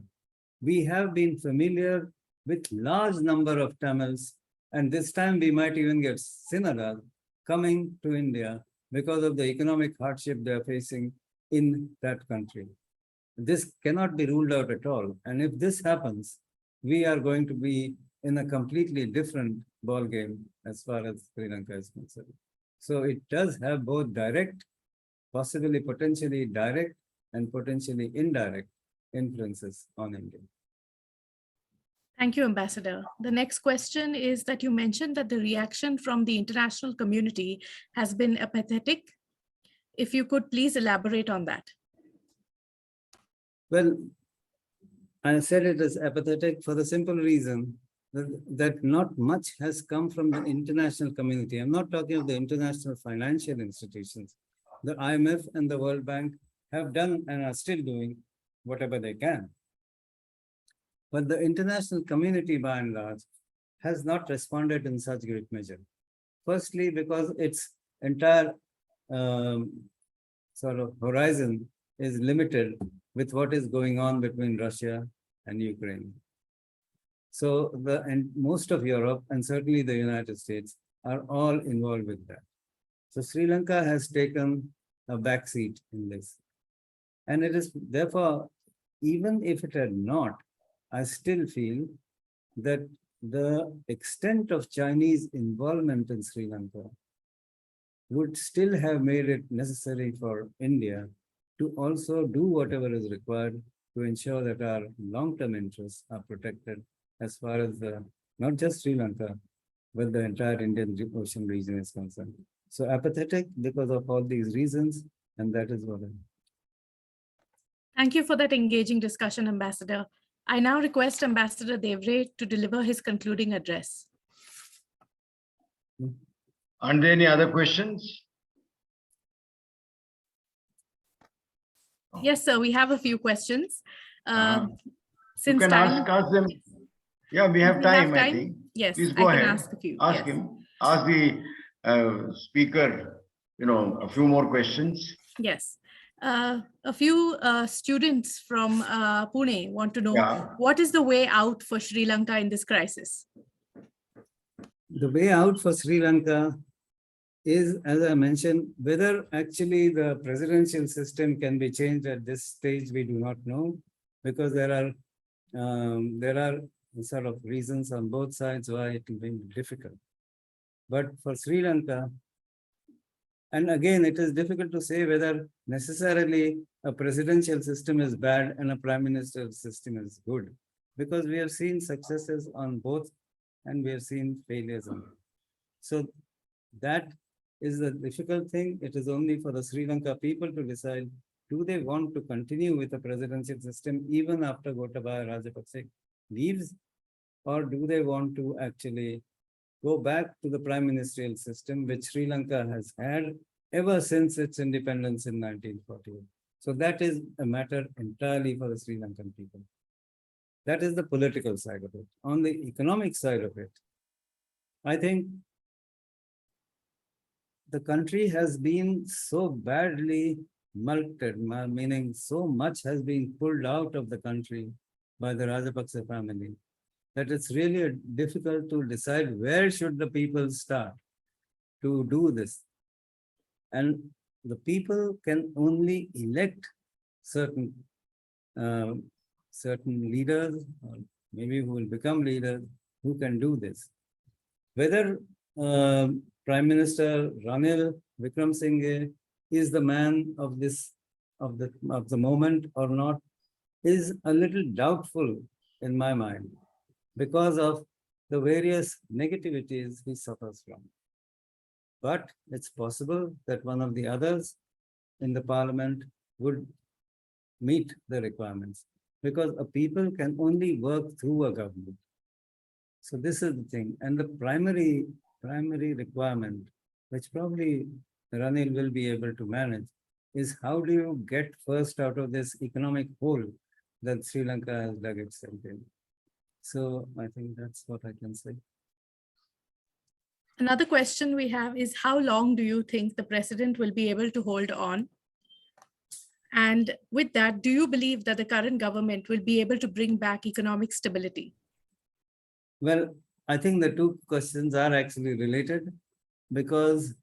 We have been familiar with large number of Tamils, and this time we might even get Sinhala coming to India because of the economic hardship they are facing in that country. This cannot be ruled out at all. And if this happens, we are going to be in a completely different ballgame as far as Sri Lanka is concerned. So it does have both direct, possibly potentially direct, and potentially indirect influences on India. Thank you, Ambassador. The next question is that you mentioned that the reaction from the international community has been apathetic. If you could please elaborate on that. Well, I said it is apathetic for the simple reason that not much has come from the international community. I'm not talking of the international financial institutions. The IMF and the World Bank have done and are still doing whatever they can. But the international community, by and large, has not responded in such great measure. Firstly, because its entire sort of horizon is limited with what is going on between Russia and Ukraine. So most of Europe and certainly the United States are all involved with that. So Sri Lanka has taken a backseat in this. And it is therefore, even if it had not, I still feel that the extent of Chinese involvement in Sri Lanka would still have made it necessary for India to also do whatever is required to ensure that our long-term interests are protected as far as not just Sri Lanka, but the entire Indian Ocean region is concerned. So apathetic because of all these reasons, and that is what I mean. Thank you for that engaging discussion, Ambassador. I now request Ambassador Devre to deliver his concluding address. Are there any other questions? Yes, sir, we have a few questions. You Since can time, ask them. Yeah, we have we have time, I time. think. Yes, Please I go can ahead. ask a few. Ask Yes. him. Ask the speaker, a few more questions. Yes. A few students from Pune want to know Yeah. what is the way out for Sri Lanka in this crisis? The way out for Sri Lanka is, as I mentioned, whether actually the presidential system can be changed at this stage, we do not know, because there are sort of reasons on both sides why it will be difficult. But for Sri Lanka, and again, it is difficult to say whether necessarily a presidential system is bad and a prime minister system is good, because we have seen successes on both and we have seen failures on both. So that is the difficult thing. It is only for the Sri Lanka people to decide, do they want to continue with the presidential system even after Gotabaya Rajapaksa leaves, or do they want to actually go back to the prime ministerial system, which Sri Lanka has had ever since its independence in 1948. So that is a matter entirely for the Sri Lankan people. That is the political side of it. On the economic side of it, I think the country has been so badly mulcted, meaning so much has been pulled out of the country by the Rajapaksa family, that it's really difficult to decide where should the people start to do this. And the people can only elect certain leaders, or maybe who will become leaders, who can do this. Whether Prime Minister Ranil Wickremesinghe is the man of the moment or not is a little doubtful in my mind, because of the various negativities he suffers from. But it's possible that one of the others in the parliament would meet the requirements, because a people can only work through a government. So this is the thing. And the primary requirement, which probably Ranil will be able to manage, is how do you get first out of this economic hole that Sri Lanka has dug itself in. So I think that's what I can say. Another question we have is, how long do you think the president will be able to hold on? And with that, do you believe that the current government will be able to bring back economic stability? Well, I think the two questions are actually related, because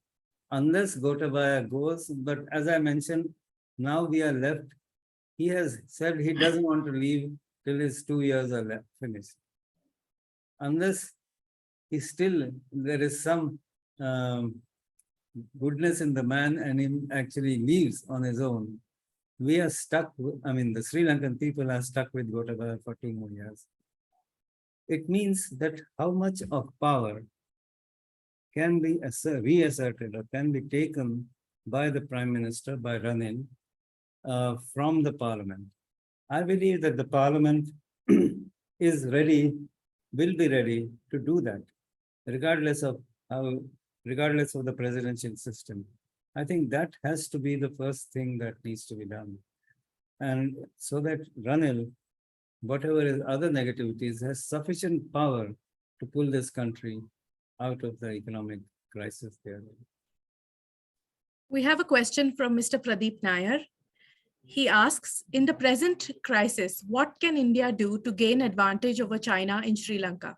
unless Gotabaya goes, but as I mentioned, now we are left. He has said he doesn't want to leave till his 2 years are left, finished. Unless there is some goodness in the man and he actually leaves on his own, we are stuck. The Sri Lankan people are stuck with Gotabaya for 2 more years. It means that how much of power can be reasserted or can be taken by the Prime Minister, by Ranil, from the Parliament. I believe that the Parliament will be ready to do that, regardless of the presidential system. I think that has to be the first thing that needs to be done. And so that Ranil, whatever his other negativities, has sufficient power to pull this country out of the economic crisis there. We have a question from Mr. Pradeep Nair. He asks, in the present crisis, what can India do to gain advantage over China in Sri Lanka?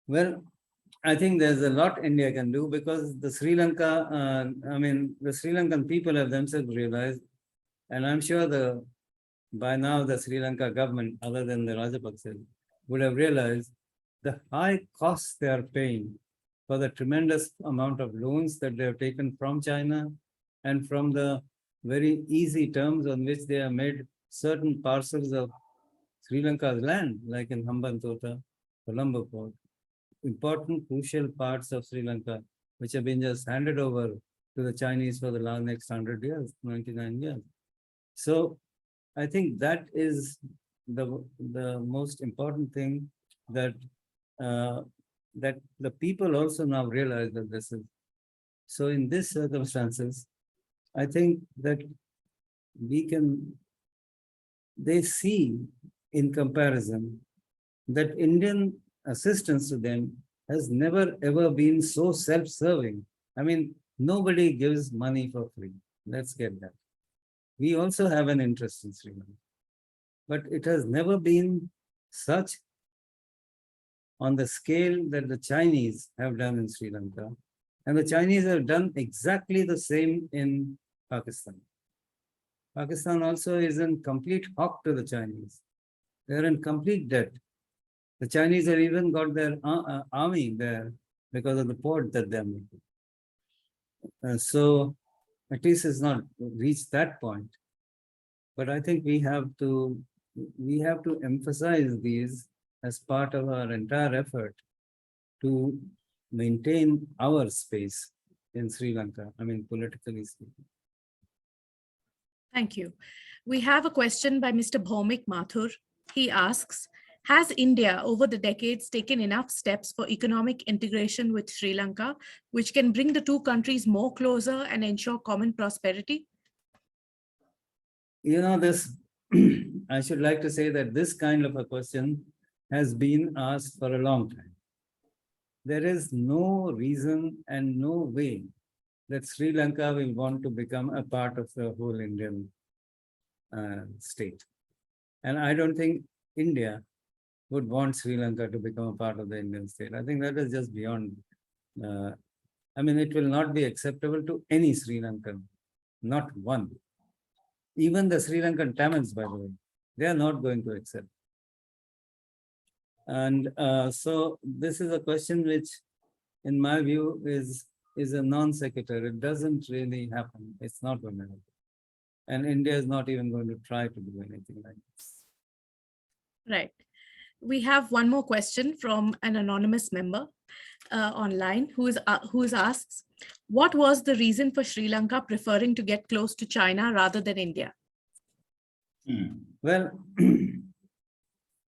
Well, I think there's a lot India can do, because the Sri Lanka, the Sri Lankan people have themselves realized, and I'm sure by now the Sri Lanka government, other than the Rajapaksa, would have realized the high costs they are paying for the tremendous amount of loans that they have taken from China, and from the very easy terms on which they have made certain parcels of Sri Lanka's land, like in Hambantota, Colombo Port, important crucial parts of Sri Lanka, which have been just handed over to the Chinese for the next 100 years, 99 years. So I think that is the most important thing, that the people also now realize that this is. So in these circumstances, I think that they see in comparison that Indian assistance to them has never ever been so self-serving. I mean, nobody gives money for free. Let's get that. We also have an interest in Sri Lanka, but it has never been such on the scale that the Chinese have done in Sri Lanka. And the Chinese have done exactly the same in Pakistan. Pakistan also is in complete hock to the Chinese. They're in complete debt. The Chinese have even got their army there because of the port that they're making. So at least it's not reached that point. But I think we have to emphasize these as part of our entire effort to maintain our space in Sri Lanka, I mean, politically speaking. Thank you. We have a question by Mr. Bhaumik Mathur. He asks, has India over the decades taken enough steps for economic integration with Sri Lanka, which can bring the two countries more closer and ensure common prosperity? You know, this, I should like to say that this kind of a question has been asked for a long time. There is no reason and no way that Sri Lanka will want to become a part of the whole Indian state. And I don't think India would want Sri Lanka to become a part of the Indian state. I think that is just beyond, I mean, it will not be acceptable to any Sri Lankan, not one. Even the Sri Lankan Tamils, by the way, they are not going to accept. And so this is a question which, in my view, is a non sequitur. It doesn't really happen. It's not going to happen. And India is not even going to try to do anything like this. Right. We have one more question from an anonymous member online who asks, what was the reason for Sri Lanka preferring to get close to China rather than India? Well, the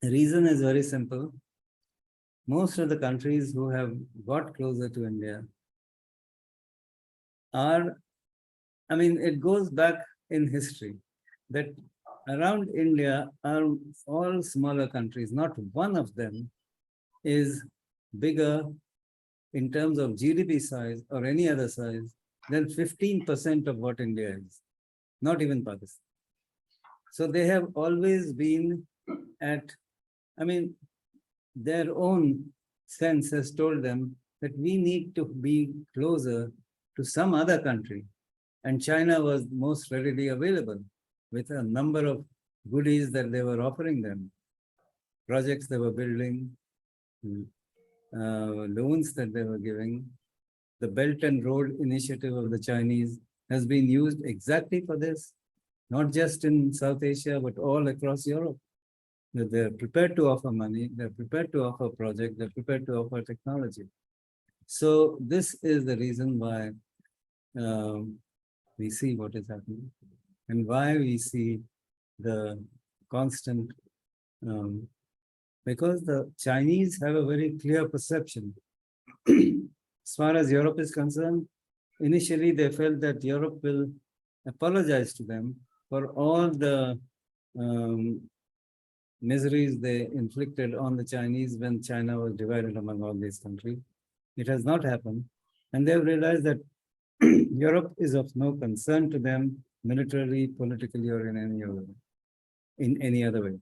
reason is very simple. Most of the countries who have got closer to India are, I mean, it goes back in history that around India are all smaller countries. Not one of them is bigger in terms of GDP size or any other size than 15% of what India is, not even Pakistan. So they have always been at, I mean, their own sense has told them that we need to be closer to some other country. And China was most readily available with a number of goodies that they were offering them, projects they were building, loans that they were giving. The Belt and Road Initiative of the Chinese has been used exactly for this, not just in South Asia, but all across Europe. They're prepared to offer money, they're prepared to offer projects, they're prepared to offer technology. So this is the reason why we see what is happening and why we see the constant, because the Chinese have a very clear perception. As far as Europe is concerned, initially they felt that Europe will apologize to them for all the miseries they inflicted on the Chinese when China was divided among all these countries. It has not happened. And they've realized that Europe is of no concern to them militarily, politically, or in any other way.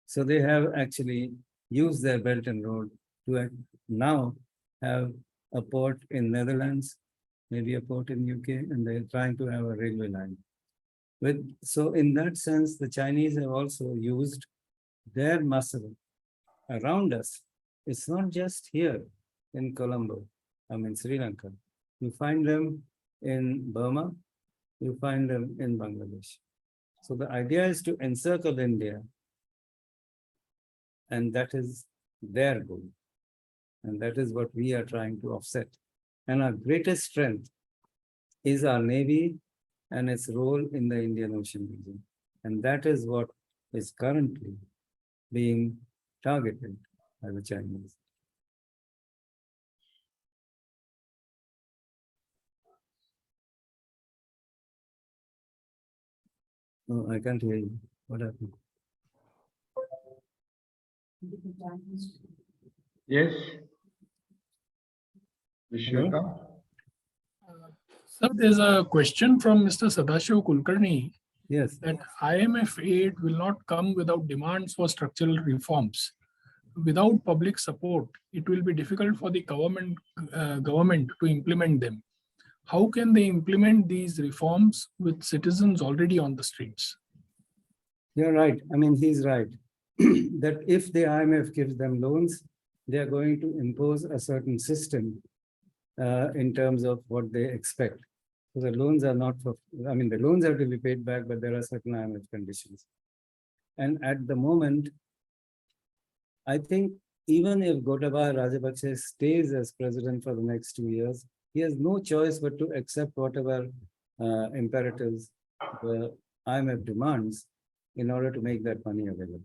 So they have actually used their Belt and Road to now have a port in Netherlands, maybe a port in UK, and they're trying to have a railway line. So in that sense, the Chinese have also used their muscle around us. It's not just here in Colombo, I mean Sri Lanka. You find them in Burma, you find them in Bangladesh. So the idea is to encircle India, and that is their goal. And that is what we are trying to offset. And our greatest strength is our Navy and its role in the Indian Ocean region. And that is what is currently being targeted by the Chinese. Oh, I can't hear you. What happened? Yes. Hello? Vishwaka? Sir, there's a question from Mr. Sadashiv Kulkarni Yes. that IMF aid will not come without demands for structural reforms. Without public support, it will be difficult for the government to implement them. How can they implement these reforms with citizens already on the streets? You're right. I mean, he's right. That if the IMF gives them loans, they are going to impose a certain system in terms of what they expect. So the loans are not for, I mean, the loans have to be paid back, but there are certain IMF conditions. And at the moment, I think even if Gotabaya Rajapaksa stays as president for the next 2 years, he has no choice but to accept whatever imperatives the IMF demands in order to make that money available.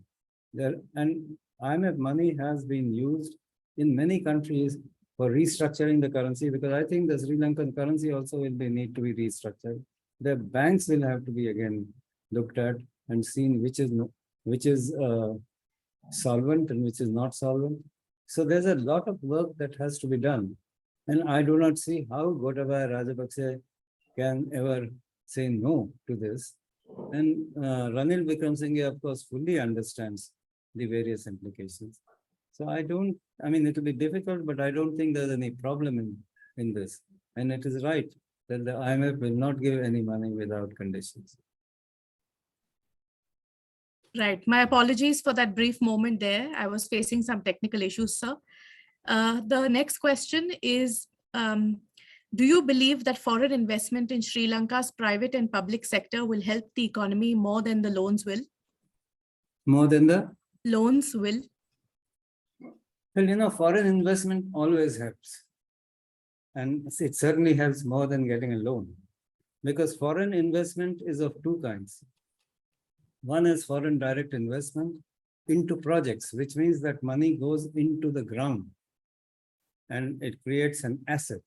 And IMF money has been used in many countries for restructuring the currency, because I think the Sri Lankan currency also will need to be restructured. The banks will have to be again looked at and seen which is solvent and which is not solvent. So there's a lot of work that has to be done. And I do not see how Gotabaya Rajapaksa can ever say no to this. And Ranil Wickremesinghe, of course, fully understands the various implications. So I mean, it will be difficult, but I don't think there's any problem in this. And it is right that the IMF will not give any money without conditions. Right. My apologies for that brief moment there. I was facing some technical issues, sir. The next question is, do you believe that foreign investment in Sri Lanka's private and public sector will help the economy more than the loans will? More than the? Loans will. Well, foreign investment always helps. And it certainly helps more than getting a loan, because foreign investment is of two kinds. One is foreign direct investment into projects, which means that money goes into the ground and it creates an asset.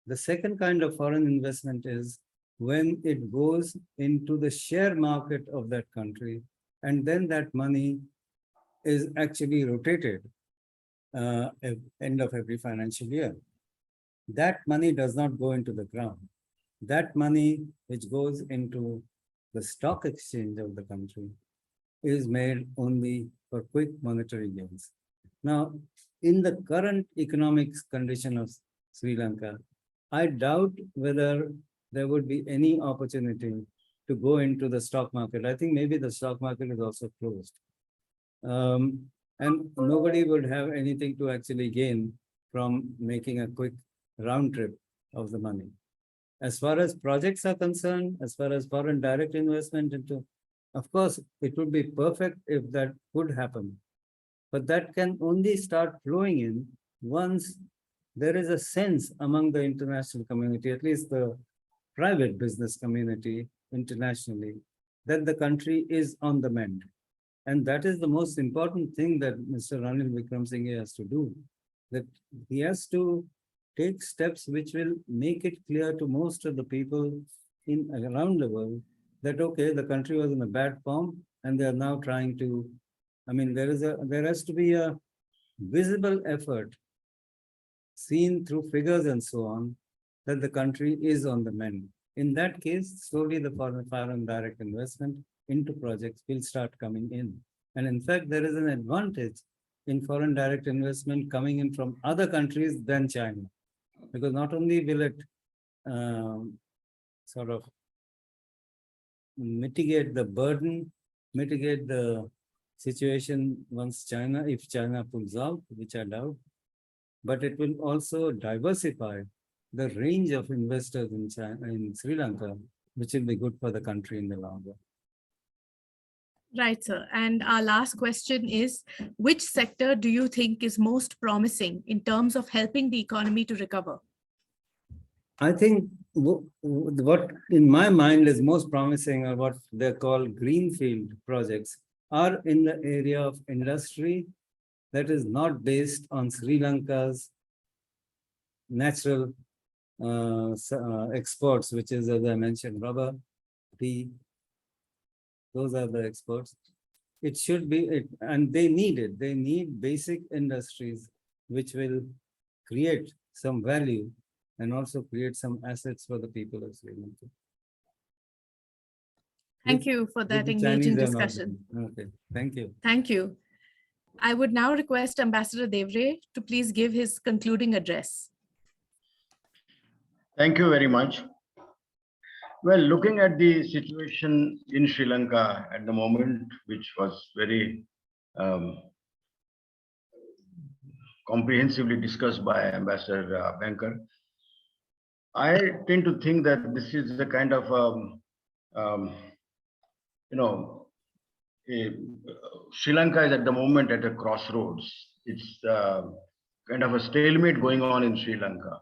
The second kind of foreign investment is when it goes into the share market of that country, and then that money is actually rotated at end of every financial year. That money does not go into the ground. That money which goes into the stock exchange of the country is made only for quick monetary gains. Now, in the current economic condition of Sri Lanka, I doubt whether there would be any opportunity to go into the stock market. I think maybe the stock market is also closed. And nobody would have anything to actually gain from making a quick round trip of the money. As far as projects are concerned, as far as foreign direct investment into, of course, it would be perfect if that could happen. But that can only start flowing in once there is a sense among the international community, at least the private business community internationally, that the country is on the mend. And that is the most important thing that Mr. Ranil Wickremesinghe has to do, that he has to take steps which will make it clear to most of the people around the world that, okay, the country was in a bad form and they are now trying to, I mean, there has to be a visible effort seen through figures and so on, that the country is on the mend. In that case, slowly the foreign direct investment into projects will start coming in. And in fact, there is an advantage in foreign direct investment coming in from other countries than China, because not only will it sort of mitigate the burden, mitigate the situation once if China pulls out, which I doubt, but it will also diversify the range of investors in Sri Lanka, which will be good for the country in the long run. Right, sir. And our last question is, which sector do you think is most promising in terms of helping the economy to recover? I think what in my mind is most promising are what they're called greenfield projects are in the area of industry that is not based on Sri Lanka's natural exports, which is, as I mentioned, rubber, tea, Those are the exports. It should be it, and they need it. They need basic industries which will create some value and also create some assets for the people of Sri Lanka. Thank you for Which that the engaging Chinese are not discussion. doing. Okay, thank you. Thank you. I would now request Ambassador Devre to please give his concluding address. Thank you very much. Well, looking at the situation in Sri Lanka at the moment, which was very comprehensively discussed by Ambassador Banker, I tend to think that this is the kind of, Sri Lanka is at the moment at a crossroads. It's kind of a stalemate going on in Sri Lanka.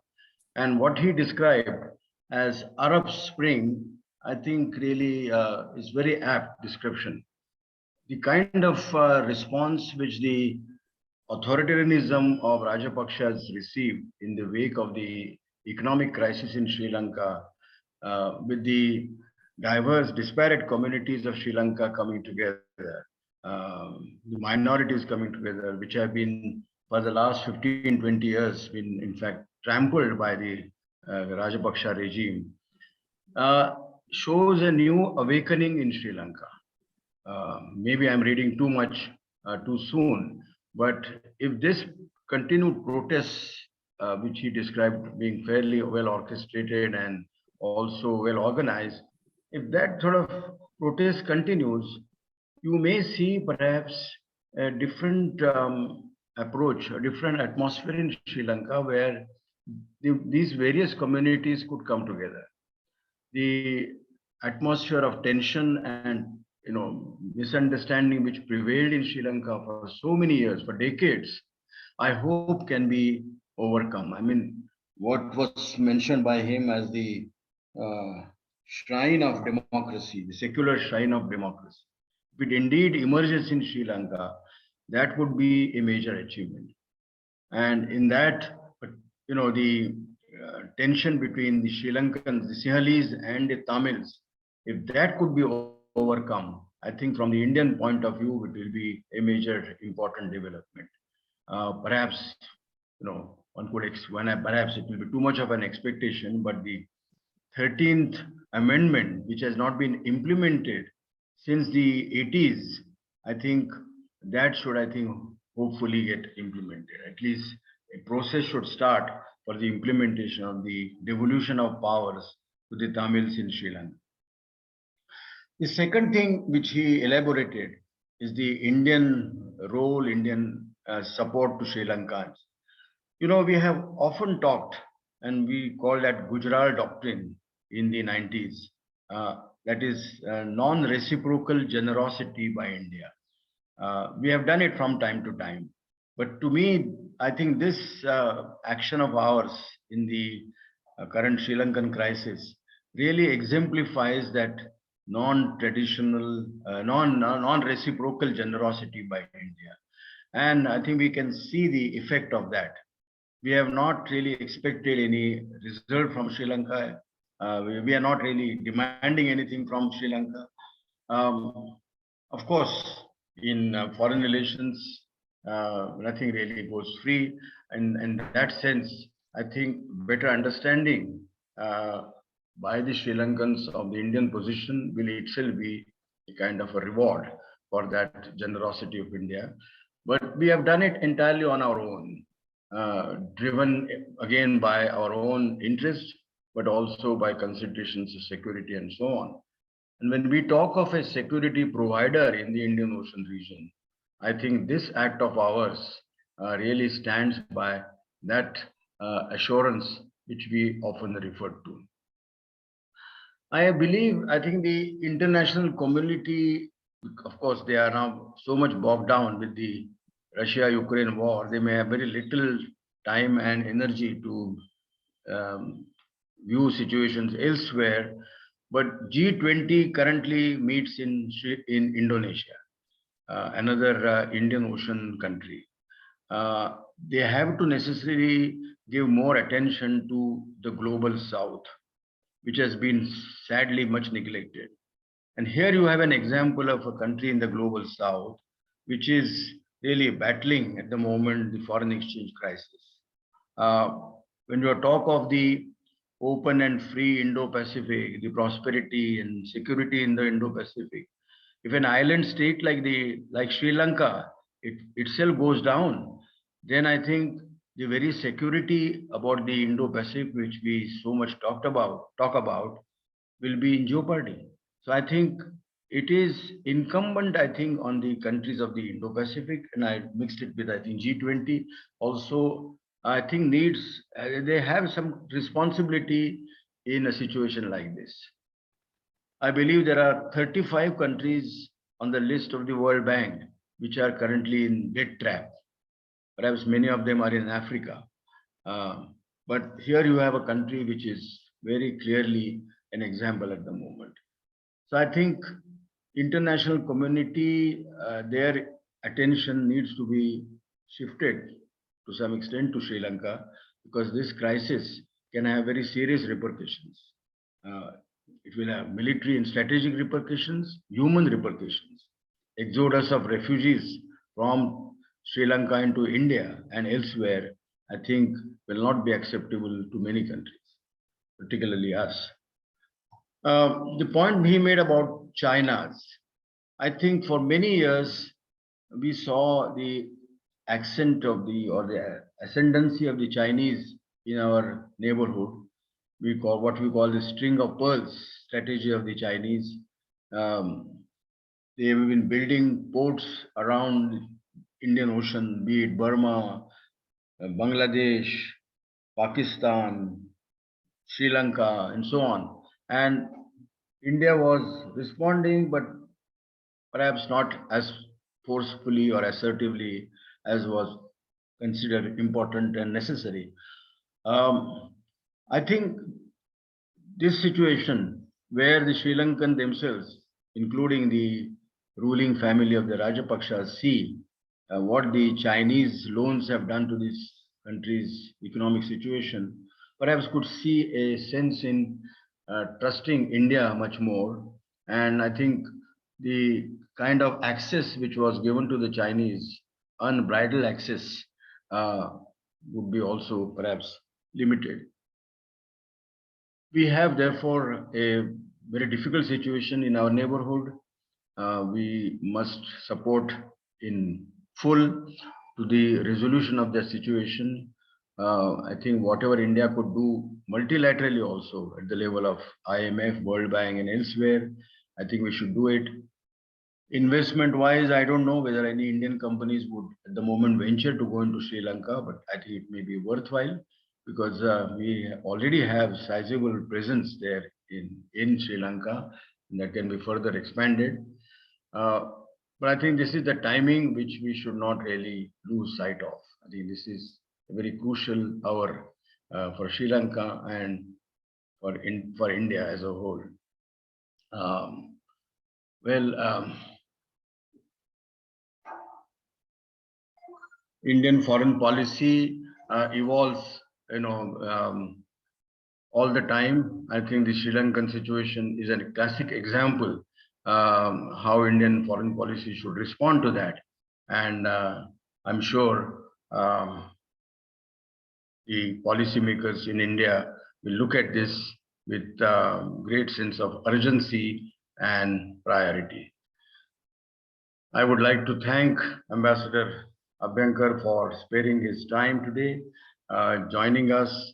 And what he described as Arab Spring, I think really is very apt description. The kind of response which the authoritarianism of Rajapaksa has received in the wake of the economic crisis in Sri Lanka, with the diverse, disparate communities of Sri Lanka coming together, the minorities coming together, which have been for the last 15, 20 years, been in fact trampled by the Rajapaksa regime, shows a new awakening in Sri Lanka. Maybe I'm reading too much too soon, but if this continued protests, which he described being fairly well orchestrated and also well organized, if that sort of protest continues, you may see perhaps a different approach, a different atmosphere in Sri Lanka where these various communities could come together. The atmosphere of tension and misunderstanding which prevailed in Sri Lanka for so many years, for decades, I hope can be overcome. I mean, what was mentioned by him as the shrine of democracy, the secular shrine of democracy, if it indeed emerges in Sri Lanka, that would be a major achievement. And in that, the tension between the Sri Lankans, the Sinhalese and the Tamils, if that could be overcome, I think from the Indian point of view, it will be a major important development. Perhaps, one could perhaps it will be too much of an expectation, but the 13th Amendment, which has not been implemented since the 80s, I think that should, hopefully get implemented. At least a process should start for the implementation of the devolution of powers to the Tamils in Sri Lanka. The second thing which he elaborated is the Indian role, Indian support to Sri Lankans. We have often talked, and we call that Gujarat doctrine in the 90s. That is non-reciprocal generosity by India. We have done it from time to time. But to me, I think this action of ours in the current Sri Lankan crisis really exemplifies that non-traditional, non-reciprocal generosity by India. And I think we can see the effect of that. We have not really expected any result from Sri Lanka. We are not really demanding anything from Sri Lanka. Of course, in foreign relations, nothing really goes free. And in that sense, I think better understanding by the Sri Lankans of the Indian position will itself be a kind of a reward for that generosity of India. But we have done it entirely on our own, driven again by our own interests, but also by considerations of security and so on. And when we talk of a security provider in the Indian Ocean region, I think this act of ours really stands by that assurance which we often refer to. I think the international community, of course, they are now so much bogged down with the Russia-Ukraine war. They may have very little time and energy to view situations elsewhere. But G20 currently meets in Indonesia, another Indian Ocean country. They have to necessarily give more attention to the global South, which has been sadly much neglected. And here you have an example of a country in the global south, which is really battling at the moment the foreign exchange crisis. When you talk of the open and free Indo-Pacific, the prosperity and security in the Indo-Pacific, if an island state like Sri Lanka it itself goes down, then I think the very security about the Indo-Pacific, which we so much talk about, will be in jeopardy. So I think it is incumbent, I think, on the countries of the Indo-Pacific, and I mixed it with, I think, G20 also, I think they have some responsibility in a situation like this. I believe there are 35 countries on the list of the World Bank which are currently in debt trap. Perhaps many of them are in Africa. But here you have a country which is very clearly an example at the moment. So I think international community, their attention needs to be shifted to some extent to Sri Lanka, because this crisis can have very serious repercussions. It will have military and strategic repercussions, human repercussions. Exodus of refugees from Sri Lanka into India and elsewhere, I think, will not be acceptable to many countries, particularly us. The point he made about China's, I think for many years we saw the accent of the ascendancy of the Chinese in our neighborhood. We call what we call the string of pearls strategy of the Chinese. They have been building ports around Indian Ocean, be it Burma, Bangladesh, Pakistan, Sri Lanka, and so on. And India was responding, but perhaps not as forcefully or assertively as was considered important and necessary. I think this situation where the Sri Lankan themselves, including the ruling family of the Rajapakshas, see what the Chinese loans have done to this country's economic situation, perhaps could see a sense in trusting India much more. And I think the kind of access which was given to the Chinese, unbridled access, would be also perhaps limited. We have therefore a very difficult situation in our neighborhood. We must support in full to the resolution of the situation. I think whatever India could do multilaterally also at the level of IMF, World Bank and elsewhere, I think we should do it. Investment wise, I don't know whether any Indian companies would at the moment venture to go into Sri Lanka, but I think it may be worthwhile because we already have sizable presence there in Sri Lanka, and that can be further expanded. But I think this is the timing which we should not really lose sight of. I think this is a very crucial hour for Sri Lanka and for India as a whole. Indian foreign policy evolves, all the time. I think the Sri Lankan situation is a classic example how Indian foreign policy should respond to that. And I'm sure the policymakers in India will look at this with great sense of urgency and priority. I would like to thank Ambassador Abhyankar for sparing his time today, joining us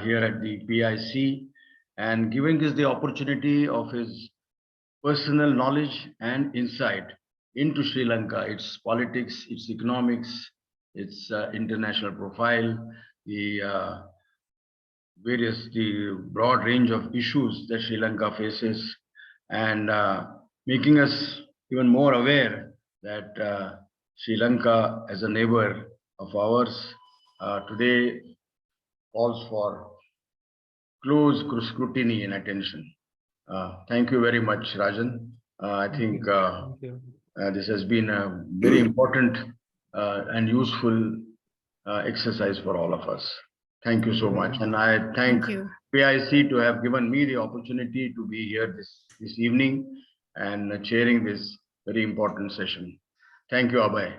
here at the PIC and giving us the opportunity of his personal knowledge and insight into Sri Lanka, its politics, its economics, its international profile, the broad range of issues that Sri Lanka faces, and making us even more aware that Sri Lanka, as a neighbor of ours, today calls for close scrutiny and attention. Thank you very much, Rajan. I think this has been a very important and useful exercise for all of us. Thank you so much. And I thank PIC to have given me the opportunity to be here this evening and chairing this very important session. Thank you, Abhay.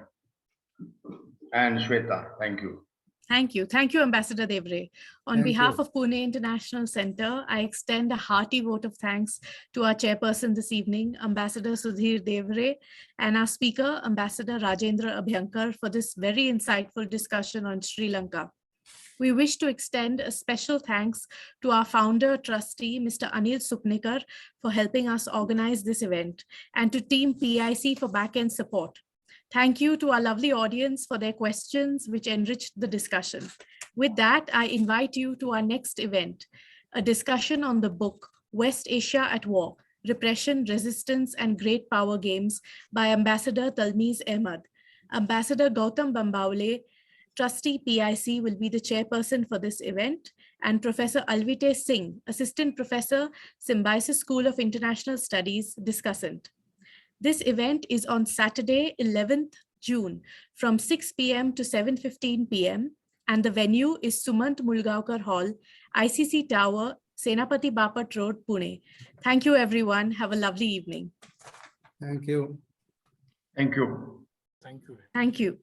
And Shweta, thank you. Thank you. Thank you, Ambassador Devre. On Thank behalf you. of Pune International Center, I extend a hearty vote of thanks to our chairperson this evening, Ambassador Sudhir Devre, and our speaker, Ambassador Rajendra Abhyankar, for this very insightful discussion on Sri Lanka. We wish to extend a special thanks to our founder trustee, Mr. Anil Supnikar, for helping us organize this event, and to Team PIC for back-end support. Thank you to our lovely audience for their questions, which enriched the discussion. With that, I invite you to our next event, a discussion on the book, West Asia at War, Repression, Resistance, and Great Power Games by Ambassador Talmiz Ahmad. Ambassador Gautam Bambawale, Trustee PIC, will be the chairperson for this event, and Professor Alvite Singh, Assistant Professor, Symbiosis School of International Studies, discussant. This event is on Saturday, 11th June from 6 p.m. to 7:15 p.m. and the venue is Sumant Mulgaonkar Hall, ICC Tower, Senapati Bapat Road, Pune. Thank you, everyone. Have a lovely evening. Thank you. Thank you. Thank you. Thank you.